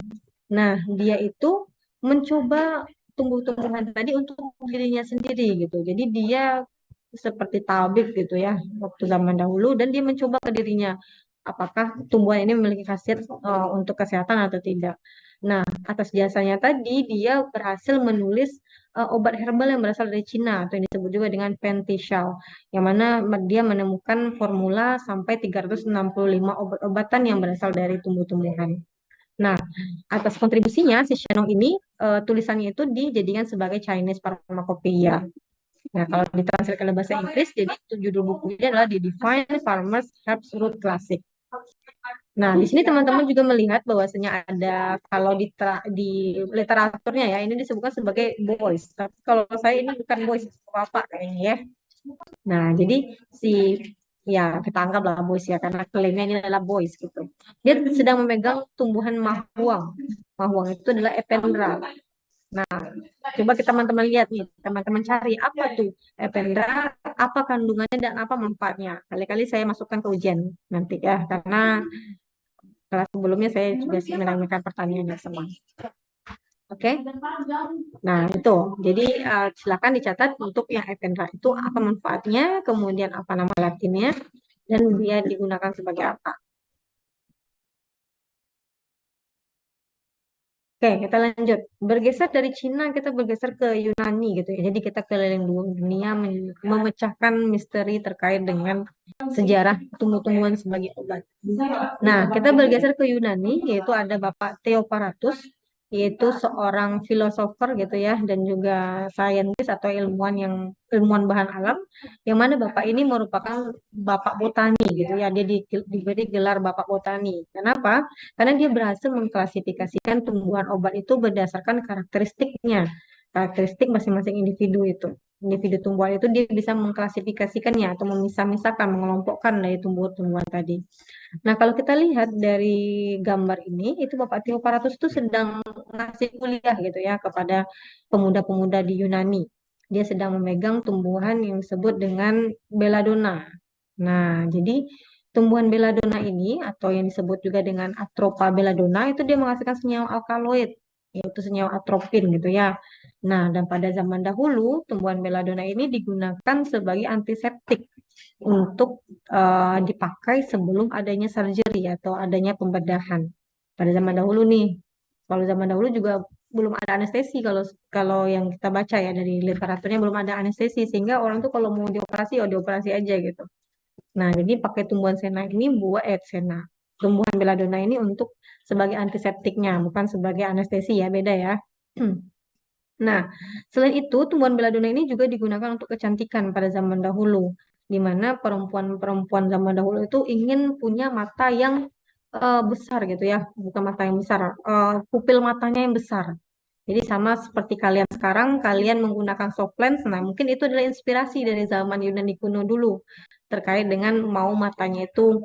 Speaker 1: Nah, dia itu mencoba tumbuh-tumbuhan tadi untuk dirinya sendiri gitu. Jadi dia seperti tabib gitu ya waktu zaman dahulu dan dia mencoba ke dirinya apakah tumbuhan ini memiliki khasiat untuk kesehatan atau tidak. Nah, atas jasanya tadi dia berhasil menulis obat herbal yang berasal dari Cina atau yang disebut juga dengan Pentisal, yang mana dia menemukan formula sampai 365 obat-obatan yang berasal dari tumbuh-tumbuhan. Nah, atas kontribusinya si Shenong ini tulisannya itu dijadikan sebagai Chinese Pharmacopoeia. Nah, kalau ditranslate ke bahasa Inggris, jadi judul bukunya adalah The Divine Farmers Herbs Root Classic. Nah, di sini teman-teman juga melihat bahwasanya ada kalau di literaturnya ya ini disebutkan sebagai boys. Tapi kalau saya ini bukan boys, bapak kayaknya ya. Nah, jadi ya kita anggaplah boys ya karena klaimnya ini adalah boys gitu. Dia sedang memegang tumbuhan mahuang. Mahuang itu adalah ependra. Nah, coba kita teman-teman lihat nih, teman-teman cari apa tuh ependra, apa kandungannya dan apa manfaatnya. Kali-kali saya masukkan ke ujian nanti ya, karena kelas sebelumnya saya juga menanyakan pertanyaan yang sama. Oke. Nah, itu. Jadi silakan dicatat untuk yang Epenra itu apa manfaatnya, kemudian apa nama latinnya, dan dia digunakan sebagai apa. Oke, kita lanjut. Bergeser dari Cina, kita bergeser ke Yunani gitu ya. Jadi kita keliling dunia memecahkan misteri terkait dengan sejarah tumbuh-tumbuhan sebagai obat. Nah, kita bergeser ke Yunani, yaitu ada Bapak Theoparatus, yaitu seorang filosofer gitu ya, dan juga saintis atau ilmuwan bahan alam, yang mana Bapak ini merupakan Bapak Botani gitu ya. Dia diberi gelar Bapak Botani. Kenapa? Karena dia berhasil mengklasifikasikan tumbuhan obat itu berdasarkan karakteristiknya, karakteristik masing-masing individu itu. Individu tumbuhan itu dia bisa mengklasifikasikannya atau memisah-misahkan, mengelompokkan dari tumbuhan-tumbuhan tadi. Nah, kalau kita lihat dari gambar ini, itu Bapak Theoparatus itu sedang ngasih kuliah gitu ya kepada pemuda-pemuda di Yunani. Dia sedang memegang tumbuhan yang disebut dengan belladonna. Nah, jadi tumbuhan belladonna ini atau yang disebut juga dengan Atropa belladonna itu dia menghasilkan senyawa alkaloid, yaitu senyawa atropin gitu ya. Nah, dan pada zaman dahulu tumbuhan belladonna ini digunakan sebagai antiseptik untuk dipakai sebelum adanya surgery atau adanya pembedahan. Pada zaman dahulu nih, kalau zaman dahulu juga belum ada anestesi kalau kalau yang kita baca ya dari literaturnya belum ada anestesi sehingga orang tuh kalau mau dioperasi ya dioperasi aja gitu. Nah, jadi pakai tumbuhan sena ini buat sena. Tumbuhan belladonna ini untuk sebagai antiseptiknya, bukan sebagai anestesi ya, beda ya. Nah, selain itu, tumbuhan belladonna ini juga digunakan untuk kecantikan pada zaman dahulu, di mana perempuan-perempuan zaman dahulu itu ingin punya mata yang besar gitu ya, bukan mata yang besar, pupil matanya yang besar. Jadi sama seperti kalian sekarang, kalian menggunakan soft lens. Nah, mungkin itu adalah inspirasi dari zaman Yunani kuno dulu terkait dengan mau matanya itu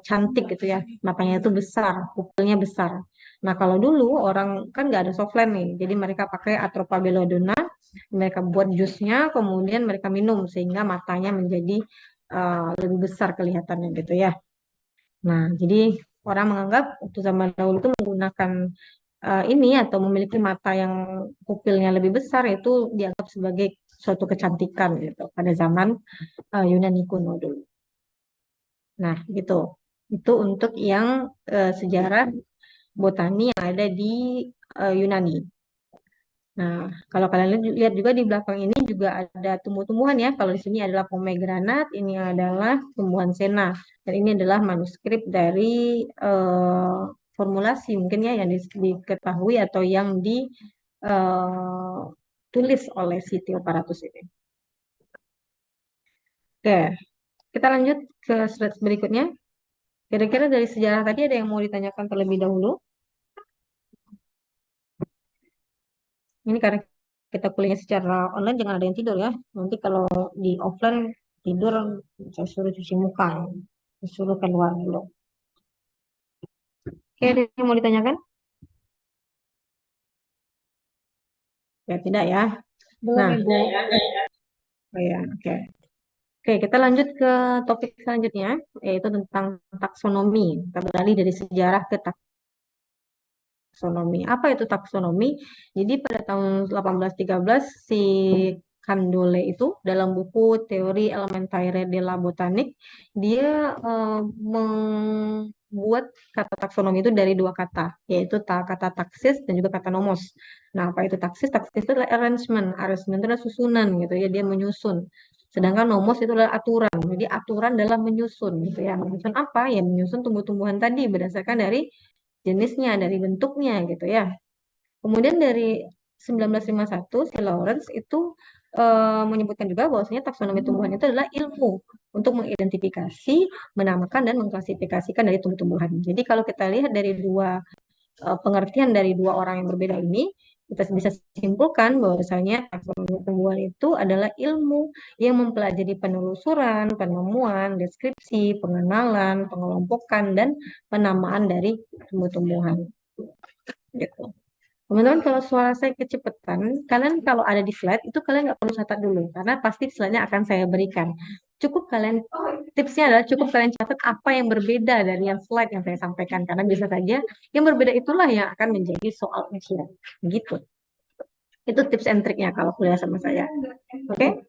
Speaker 1: cantik gitu ya, matanya itu besar, pupilnya besar. Nah, kalau dulu orang kan nggak ada soft lens nih, jadi mereka pakai Atropa belladonna, mereka buat jusnya, kemudian mereka minum sehingga matanya menjadi lebih besar kelihatannya gitu ya. Nah, jadi orang menganggap waktu zaman dahulu itu menggunakan ini atau memiliki mata yang pupilnya lebih besar itu dianggap sebagai suatu kecantikan gitu pada zaman Yunani kuno dulu. Nah, gitu. Itu untuk yang sejarah botani yang ada di Yunani. Nah, kalau kalian lihat juga di belakang ini juga ada tumbuh-tumbuhan ya. Kalau di sini adalah pomegranat, ini adalah tumbuhan sena, dan ini adalah manuskrip dari formulasi mungkin ya yang diketahui atau yang ditulis oleh si Theoparatus ini. Oke, kita lanjut ke slide berikutnya. Kira-kira dari sejarah tadi ada yang mau ditanyakan terlebih dahulu? Ini karena kita kuliahnya secara online jangan ada yang tidur ya. Nanti kalau di offline tidur saya suruh cuci muka, saya suruh keluar dulu. Oke, ada yang mau ditanyakan? Ya tidak ya.
Speaker 6: Belum,
Speaker 1: Nah,
Speaker 6: Ibu.
Speaker 1: oh ya, oke. Oke, kita lanjut ke topik selanjutnya, yaitu tentang taksonomi. Kita beralih dari sejarah ke taksonomi. Apa itu taksonomi? Jadi pada tahun 1813 si Candolle itu dalam buku Teori Elementaire della Botanic dia membuat kata taksonomi itu dari dua kata, yaitu kata taksis dan juga kata nomos. Nah, apa itu taksis? Taksis itu adalah arrangement. Arrangement itu adalah susunan gitu ya, dia menyusun. Sedangkan nomos itu adalah aturan. Jadi aturan dalam menyusun gitu ya. Menyusun apa? Ya menyusun tumbuh-tumbuhan tadi berdasarkan dari jenisnya, dari bentuknya gitu ya. Kemudian dari 1951 si Lawrence itu menyebutkan juga bahwasanya taksonomi tumbuhan itu adalah ilmu untuk mengidentifikasi, menamakan dan mengklasifikasikan dari tumbuh-tumbuhan. Jadi kalau kita lihat dari pengertian dari dua orang yang berbeda ini, kita bisa simpulkan bahwasanya taksonomi tumbuhan itu adalah ilmu yang mempelajari penelusuran, penemuan, deskripsi, pengenalan, pengelompokan, dan penamaan dari tumbuh-tumbuhan. Gitu. Teman-teman, kalau suara saya kecepatan, kalian kalau ada di slide, itu kalian nggak perlu catat dulu, karena pasti slide-nya akan saya berikan. Cukup kalian tipsnya adalah cukup kalian catat apa yang berbeda dari yang slide yang saya sampaikan. Karena bisa saja yang berbeda itulah yang akan menjadi soal ujian. Gitu. Itu tips and triknya kalau kuliah sama saya. Oke?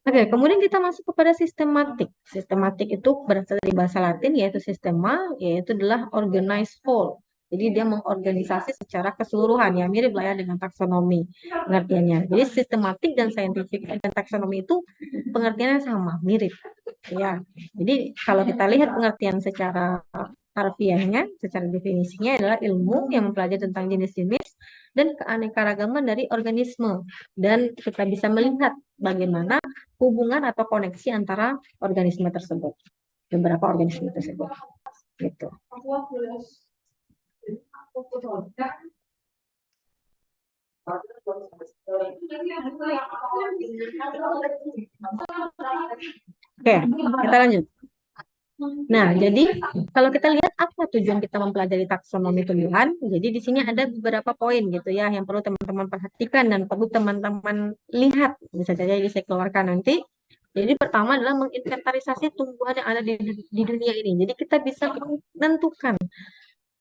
Speaker 1: Oke, kemudian kita masuk kepada sistematik. Sistematik itu berasal dari bahasa Latin yaitu sistema, yaitu adalah organize whole. Jadi dia mengorganisasi secara keseluruhan, ya mirip lah ya dengan taksonomi pengertiannya. Jadi sistematik dan saintifik dan taksonomi itu pengertiannya sama, mirip. Ya, jadi kalau kita lihat pengertian secara harfiahnya, secara definisinya adalah ilmu yang mempelajari tentang jenis-jenis dan keanekaragaman dari organisme. Dan kita bisa melihat bagaimana hubungan atau koneksi antara organisme tersebut, beberapa organisme tersebut. Gitu. Oke, kita lanjut. Nah, jadi kalau kita lihat apa tujuan kita mempelajari taksonomi tumbuhan, jadi di sini ada beberapa poin gitu ya yang perlu teman-teman perhatikan dan perlu teman-teman lihat. Bisa saja saya keluarkan nanti. Jadi pertama adalah menginventarisasi tumbuhan yang ada di dunia ini. Jadi kita bisa menentukan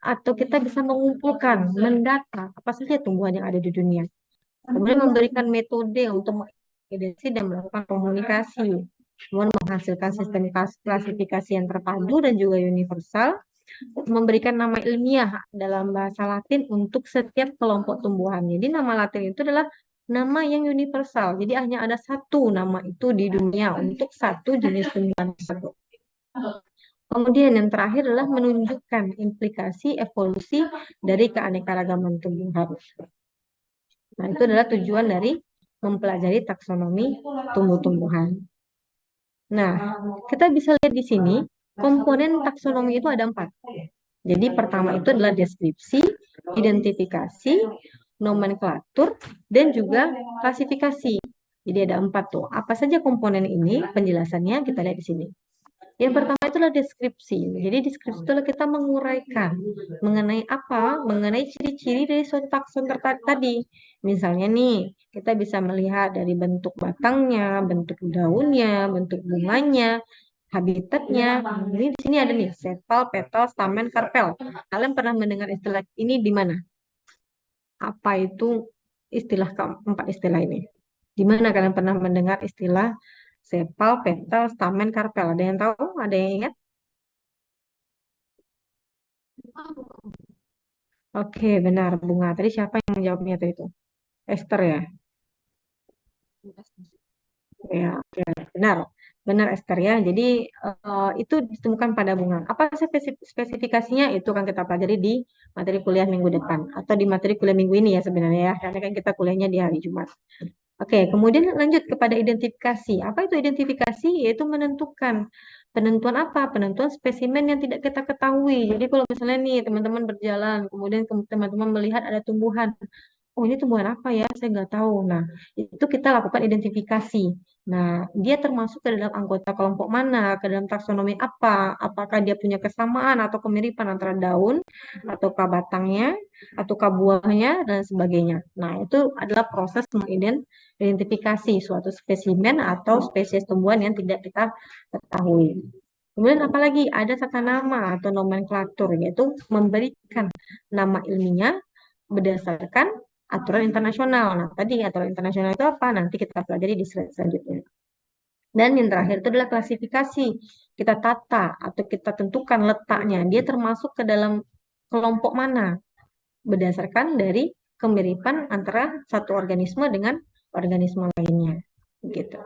Speaker 1: atau kita bisa mengumpulkan, mendata apa saja tumbuhan yang ada di dunia. Kemudian memberikan metode untuk mengidentifikasi dan melakukan komunikasi. Kemudian menghasilkan sistem klasifikasi yang terpadu dan juga universal. Memberikan nama ilmiah dalam bahasa Latin untuk setiap kelompok tumbuhan. Jadi nama Latin itu adalah nama yang universal. Jadi hanya ada satu nama itu di dunia untuk satu jenis tumbuhan tersebut. Kemudian yang terakhir adalah menunjukkan implikasi evolusi dari keanekaragaman tumbuhan. Nah, itu adalah tujuan dari mempelajari taksonomi tumbuh-tumbuhan. Nah, kita bisa lihat di sini, komponen taksonomi itu ada 4. Jadi pertama itu adalah deskripsi, identifikasi, nomenklatur, dan juga klasifikasi. Jadi ada 4 tuh. Apa saja komponen ini? Penjelasannya kita lihat di sini. Yang pertama itulah deskripsi. Jadi deskripsi itulah kita menguraikan mengenai apa? Mengenai ciri-ciri dari suatu takson tadi. Misalnya nih, kita bisa melihat dari bentuk batangnya, bentuk daunnya, bentuk bunganya, habitatnya. Ini di sini ada nih, sepal, petal, stamen, karpel. Kalian pernah mendengar istilah ini di mana? Apa itu istilah keempat istilah ini? Di mana kalian pernah mendengar istilah sepal, petal, stamen, karpel? Ada yang tahu? Ada yang ingat? Oke, benar. Bunga. Tadi siapa yang menjawabnya tadi itu? Esther ya? Ya, oke. Benar. Benar Esther ya. Jadi itu ditemukan pada bunga. Apa spesifikasinya? Itu kan kita pelajari di materi kuliah minggu depan. Atau di materi kuliah minggu ini ya sebenarnya ya. Karena kan kita kuliahnya di hari Jumat. Oke, kemudian lanjut kepada identifikasi. Apa itu identifikasi? Yaitu menentukan. Penentuan apa? Penentuan spesimen yang tidak kita ketahui. Jadi kalau misalnya nih teman-teman berjalan, kemudian teman-teman melihat ada tumbuhan. Oh ini tumbuhan apa ya? Saya nggak tahu. Nah, itu kita lakukan identifikasi. Nah, dia termasuk ke dalam anggota kelompok mana? Ke dalam taksonomi apa? Apakah dia punya kesamaan atau kemiripan antara daun, ataukah batangnya, ataukah buahnya, dan sebagainya. Nah, itu adalah proses mengidentifikasi suatu spesimen atau spesies tumbuhan yang tidak kita ketahui. Kemudian apalagi ada tata nama atau nomenklatur, yaitu memberikan nama ilmiah berdasarkan aturan internasional. Nah, tadi aturan internasional itu apa? Nanti kita pelajari di slide selanjutnya. Dan yang terakhir itu adalah klasifikasi. Kita tata atau kita tentukan letaknya. Dia termasuk ke dalam kelompok mana? Berdasarkan dari kemiripan antara satu organisme dengan organisme lainnya. Gitu.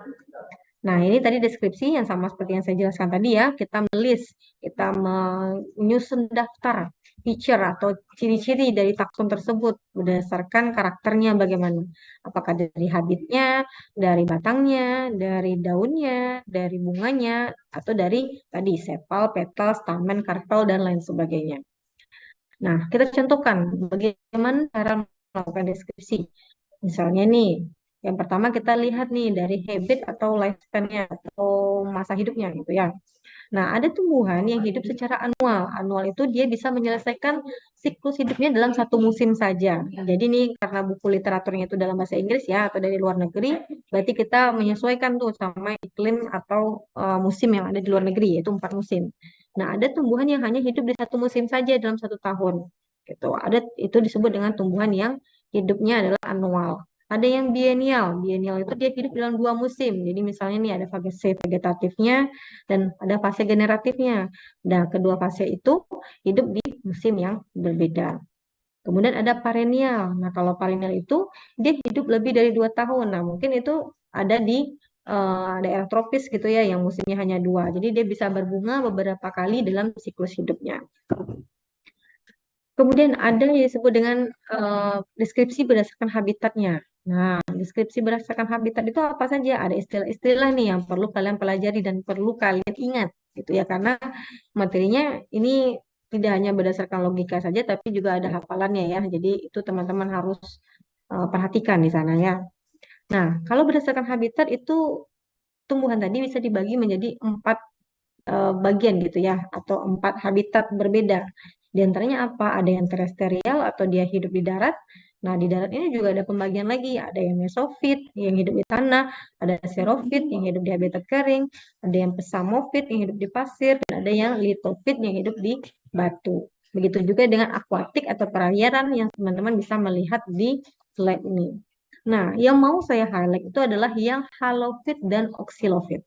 Speaker 1: Nah, ini tadi deskripsi yang sama seperti yang saya jelaskan tadi ya. Kita melis, kita menyusun daftar feature atau ciri-ciri dari takson tersebut berdasarkan karakternya bagaimana. Apakah dari habitnya, dari batangnya, dari daunnya, dari bunganya, atau dari tadi sepal, petal, stamen, karpel, dan lain sebagainya. Nah, kita contohkan bagaimana cara melakukan deskripsi. Misalnya nih, yang pertama kita lihat nih dari habit atau lifespan-nya atau masa hidupnya gitu ya. Nah, ada tumbuhan yang hidup secara annual. Annual itu dia bisa menyelesaikan siklus hidupnya dalam satu musim saja. Jadi nih karena buku literaturnya itu dalam bahasa Inggris ya atau dari luar negeri, berarti kita menyesuaikan tuh sama iklim atau musim yang ada di luar negeri, yaitu 4 musim. Nah, ada tumbuhan yang hanya hidup di 1 musim saja dalam 1 tahun. Gitu. Ada itu disebut dengan tumbuhan yang hidupnya adalah anual. Ada yang biennial. Biennial itu dia hidup dalam 2 musim. Jadi misalnya nih ada fase vegetatifnya dan ada fase generatifnya. Nah, kedua fase itu hidup di musim yang berbeda. Kemudian ada perennial. Nah, kalau perennial itu dia hidup lebih dari 2 tahun. Nah, mungkin itu ada di daerah tropis gitu ya, yang musimnya hanya 2. Jadi dia bisa berbunga beberapa kali dalam siklus hidupnya. Kemudian ada yang disebut dengan deskripsi berdasarkan habitatnya. Nah, deskripsi berdasarkan habitat itu apa saja? Ada istilah-istilah nih yang perlu kalian pelajari dan perlu kalian ingat, gitu ya. Karena materinya ini tidak hanya berdasarkan logika saja, tapi juga ada hafalannya ya. Jadi itu teman-teman harus perhatikan di sana ya. Nah, kalau berdasarkan habitat itu tumbuhan tadi bisa dibagi menjadi 4 bagian gitu ya, atau 4 habitat berbeda. Di antaranya apa? Ada yang terestrial atau dia hidup di darat. Nah, di darat ini juga ada pembagian lagi. Ada yang mesofit yang hidup di tanah, ada xerofit yang hidup di habitat kering, ada yang psamofit yang hidup di pasir, dan ada yang lithofit yang hidup di batu. Begitu juga dengan akuatik atau perairan yang teman-teman bisa melihat di slide ini. Nah, yang mau saya highlight itu adalah yang halofit dan oxilofit.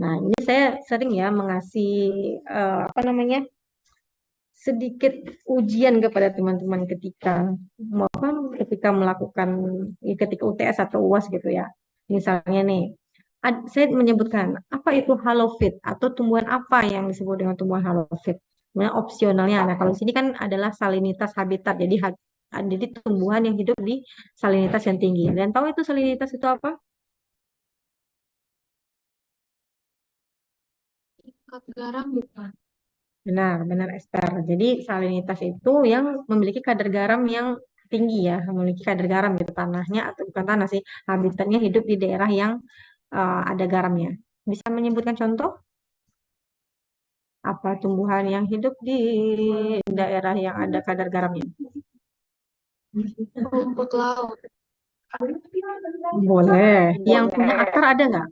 Speaker 1: Nah, ini saya sering ya mengasih apa namanya sedikit ujian kepada teman-teman ketika melakukan ketika UTS atau UAS gitu ya. Misalnya nih, saya menyebutkan apa itu halofit atau tumbuhan apa yang disebut dengan tumbuhan halofit. Kemudian opsionalnya, nah kalau di sini kan adalah salinitas habitat, jadi tumbuhan yang hidup di salinitas yang tinggi. Dan tahu itu salinitas itu apa?
Speaker 5: Ikat garam bukan?
Speaker 1: Benar, benar Esther. Jadi salinitas itu yang memiliki kadar garam yang tinggi ya, memiliki kadar garam gitu tanahnya atau bukan tanah sih, habitatnya hidup di daerah yang ada garamnya. Bisa menyebutkan contoh apa tumbuhan yang hidup di daerah yang ada kadar garamnya?
Speaker 5: Rumput laut.
Speaker 1: Boleh. Yang punya akar ada nggak?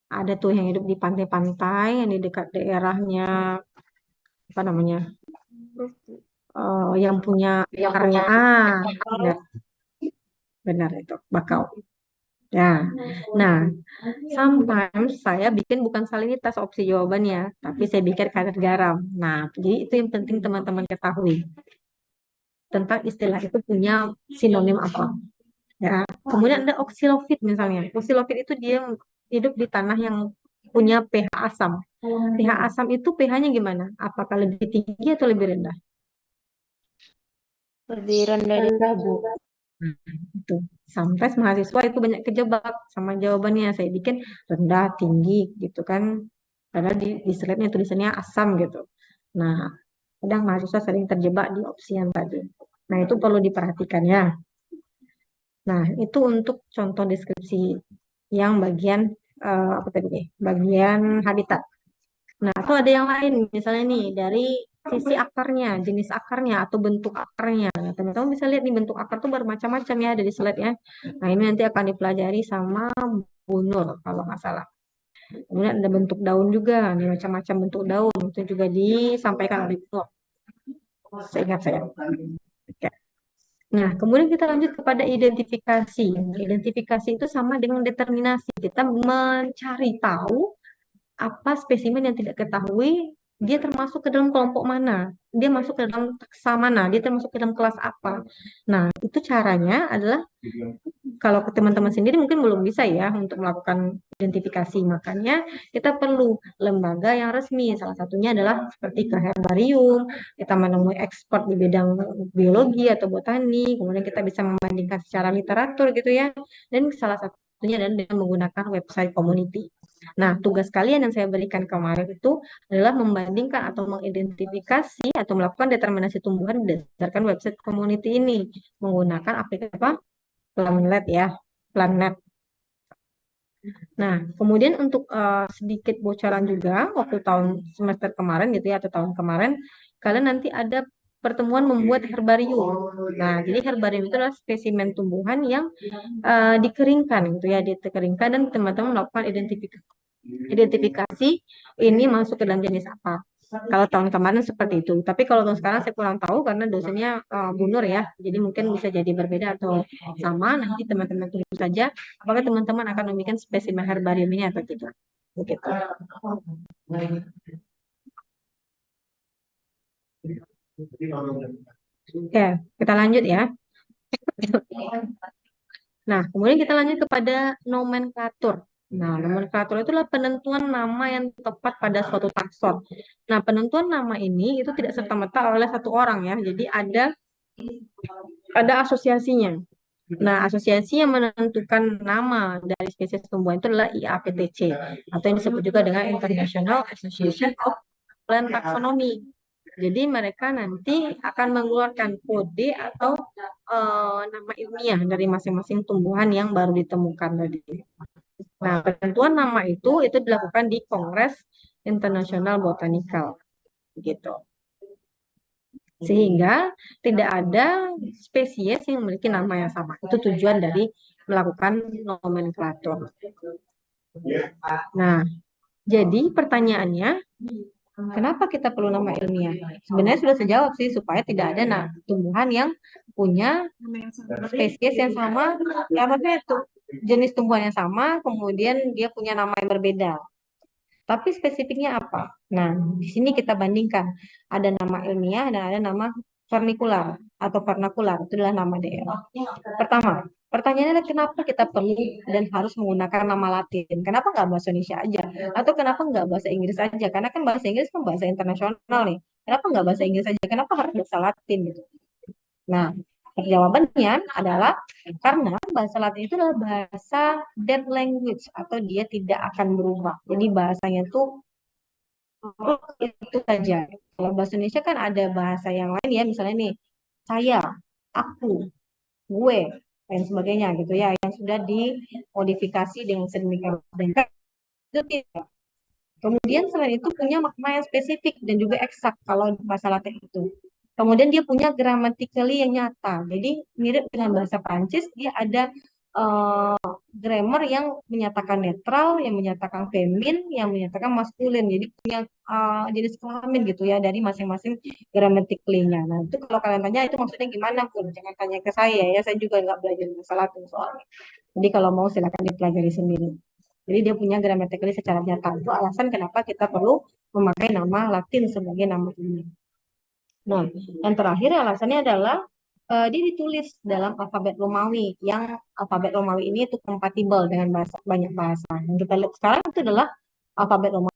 Speaker 1: Ada tuh yang hidup di pantai-pantai, yang di dekat daerahnya apa namanya? Yang punya akarnya benar, benar itu bakau. Ya, nah, sometimes saya bikin bukan salinitas opsi jawabannya, tapi saya bikin kadar garam. Nah, jadi itu yang penting teman-teman ketahui tentang istilah itu punya sinonim apa. Ya, kemudian ada oksilofit misalnya. Oksilofit itu dia hidup di tanah yang punya pH asam. pH asam itu pH-nya gimana? Apakah lebih tinggi atau lebih rendah?
Speaker 2: Lebih rendah dari
Speaker 8: Rendah, Bu.
Speaker 1: Nah, itu. Sampai mahasiswa itu banyak kejebak sama jawabannya. Saya bikin rendah, tinggi gitu kan. Padahal di slide-nya tulisannya asam gitu. Nah, kadang mahasiswa sering terjebak di opsi yang tadi. Nah, itu perlu diperhatikan ya. Nah, itu untuk contoh deskripsi yang bagian apa tadi nih? Bagian habitat. Nah, atau ada yang lain, misalnya nih dari sisi akarnya, jenis akarnya atau bentuk akarnya. Nah, teman-teman bisa lihat nih bentuk akar tuh bermacam-macam ya dari slide ya. Nah, ini nanti akan dipelajari sama Bu Nur kalau nggak salah. Kemudian ada bentuk daun juga, nih macam-macam bentuk daun itu juga disampaikan oleh Bu Nur. Seingat saya. Oke. Nah, kemudian kita lanjut kepada identifikasi. Identifikasi itu sama dengan determinasi. Kita mencari tahu apa spesimen yang tidak ketahui, dia termasuk ke dalam kelompok mana, dia masuk ke dalam taksa mana, dia termasuk ke dalam kelas apa. Nah, itu caranya adalah kalau ke teman-teman sendiri mungkin belum bisa ya untuk melakukan identifikasi. Makanya kita perlu lembaga yang resmi. Salah satunya adalah seperti ke herbarium, kita menemui expert di bidang biologi atau botani, kemudian kita bisa membandingkan secara literatur gitu ya. Dan salah satunya adalah dengan menggunakan website community. Nah, tugas kalian yang saya berikan kemarin itu adalah membandingkan atau mengidentifikasi atau melakukan determinasi tumbuhan berdasarkan website community ini menggunakan aplikasi apa? Planet ya, Planet. Nah, kemudian untuk sedikit bocoran juga waktu tahun semester kemarin gitu ya atau tahun kemarin, kalian nanti ada pertemuan membuat herbarium. Nah, jadi herbarium itu adalah spesimen tumbuhan yang dikeringkan gitu ya, dikeringkan dan teman-teman melakukan identifikasi ini masuk ke dalam jenis apa. Kalau tahun kemarin seperti itu. Tapi kalau tahun sekarang saya kurang tahu karena dosennya Bu Nur ya. Jadi mungkin bisa jadi berbeda atau sama. Nanti teman-teman tunggu saja apakah teman-teman akan membuat spesimen herbarium ini atau tidak. Begitu. Oke, kita lanjut ya. Nah, kemudian kita lanjut kepada nomenklatur. Nah, nomenklatur itu adalah penentuan nama yang tepat pada suatu takson. Nah, penentuan nama ini itu tidak serta-merta oleh satu orang ya. Jadi ada asosiasinya. Nah, asosiasi yang menentukan nama dari spesies tumbuhan itu adalah IAPTC atau yang disebut juga dengan International Association of Plant Taxonomy. Jadi mereka nanti akan mengeluarkan kode atau nama ilmiah dari masing-masing tumbuhan yang baru ditemukan tadi. Nah, penentuan nama itu dilakukan di Kongres International Botanical, gitu. Sehingga tidak ada spesies yang memiliki nama yang sama. Itu tujuan dari melakukan nomenklatur. Nah, jadi pertanyaannya, kenapa kita perlu nama ilmiah? Sebenarnya sudah terjawab sih, supaya tidak ada tumbuhan yang punya spesies yang sama, ya maksudnya itu jenis tumbuhan yang sama, kemudian dia punya nama yang berbeda. Tapi spesifiknya apa? Nah, di sini kita bandingkan. Ada nama ilmiah dan ada nama vernikular atau vernakular. Itu adalah nama daerah. Pertama, pertanyaannya adalah kenapa kita perlu dan harus menggunakan nama Latin? Kenapa nggak bahasa Indonesia aja? Atau kenapa nggak bahasa Inggris aja? Karena kan bahasa Inggris kan bahasa internasional nih. Kenapa nggak bahasa Inggris aja? Kenapa harus bahasa Latin gitu? Nah, jawabannya adalah karena bahasa Latin itu adalah bahasa dead language atau dia tidak akan berubah. Jadi bahasanya itu saja. Kalau bahasa Indonesia kan ada bahasa yang lain ya, misalnya nih saya, aku, gue, dan sebagainya gitu ya, yang sudah dimodifikasi dengan sedemikian rupa. Itu tidak. Kemudian selain itu punya makna yang spesifik dan juga eksak kalau bahasa Latin itu. Kemudian dia punya grammatically yang nyata. Jadi mirip dengan bahasa Prancis, dia ada grammar yang menyatakan netral, yang menyatakan femin, yang menyatakan maskulin. Jadi punya jenis kelamin gitu ya dari masing-masing grammatically-nya. Nah, itu kalau kalian tanya itu maksudnya gimana pun, jangan tanya ke saya ya. Saya juga nggak belajar bahasa Latin soalnya. Jadi kalau mau silakan dipelajari sendiri. Jadi dia punya grammatically secara nyata. Itu alasan kenapa kita perlu memakai nama Latin sebagai nama ini. Nah, yang terakhir alasannya adalah dia ditulis dalam alfabet Romawi, yang alfabet Romawi ini itu kompatibel dengan banyak bahasa. Yang kita lihat sekarang itu adalah alfabet Romawi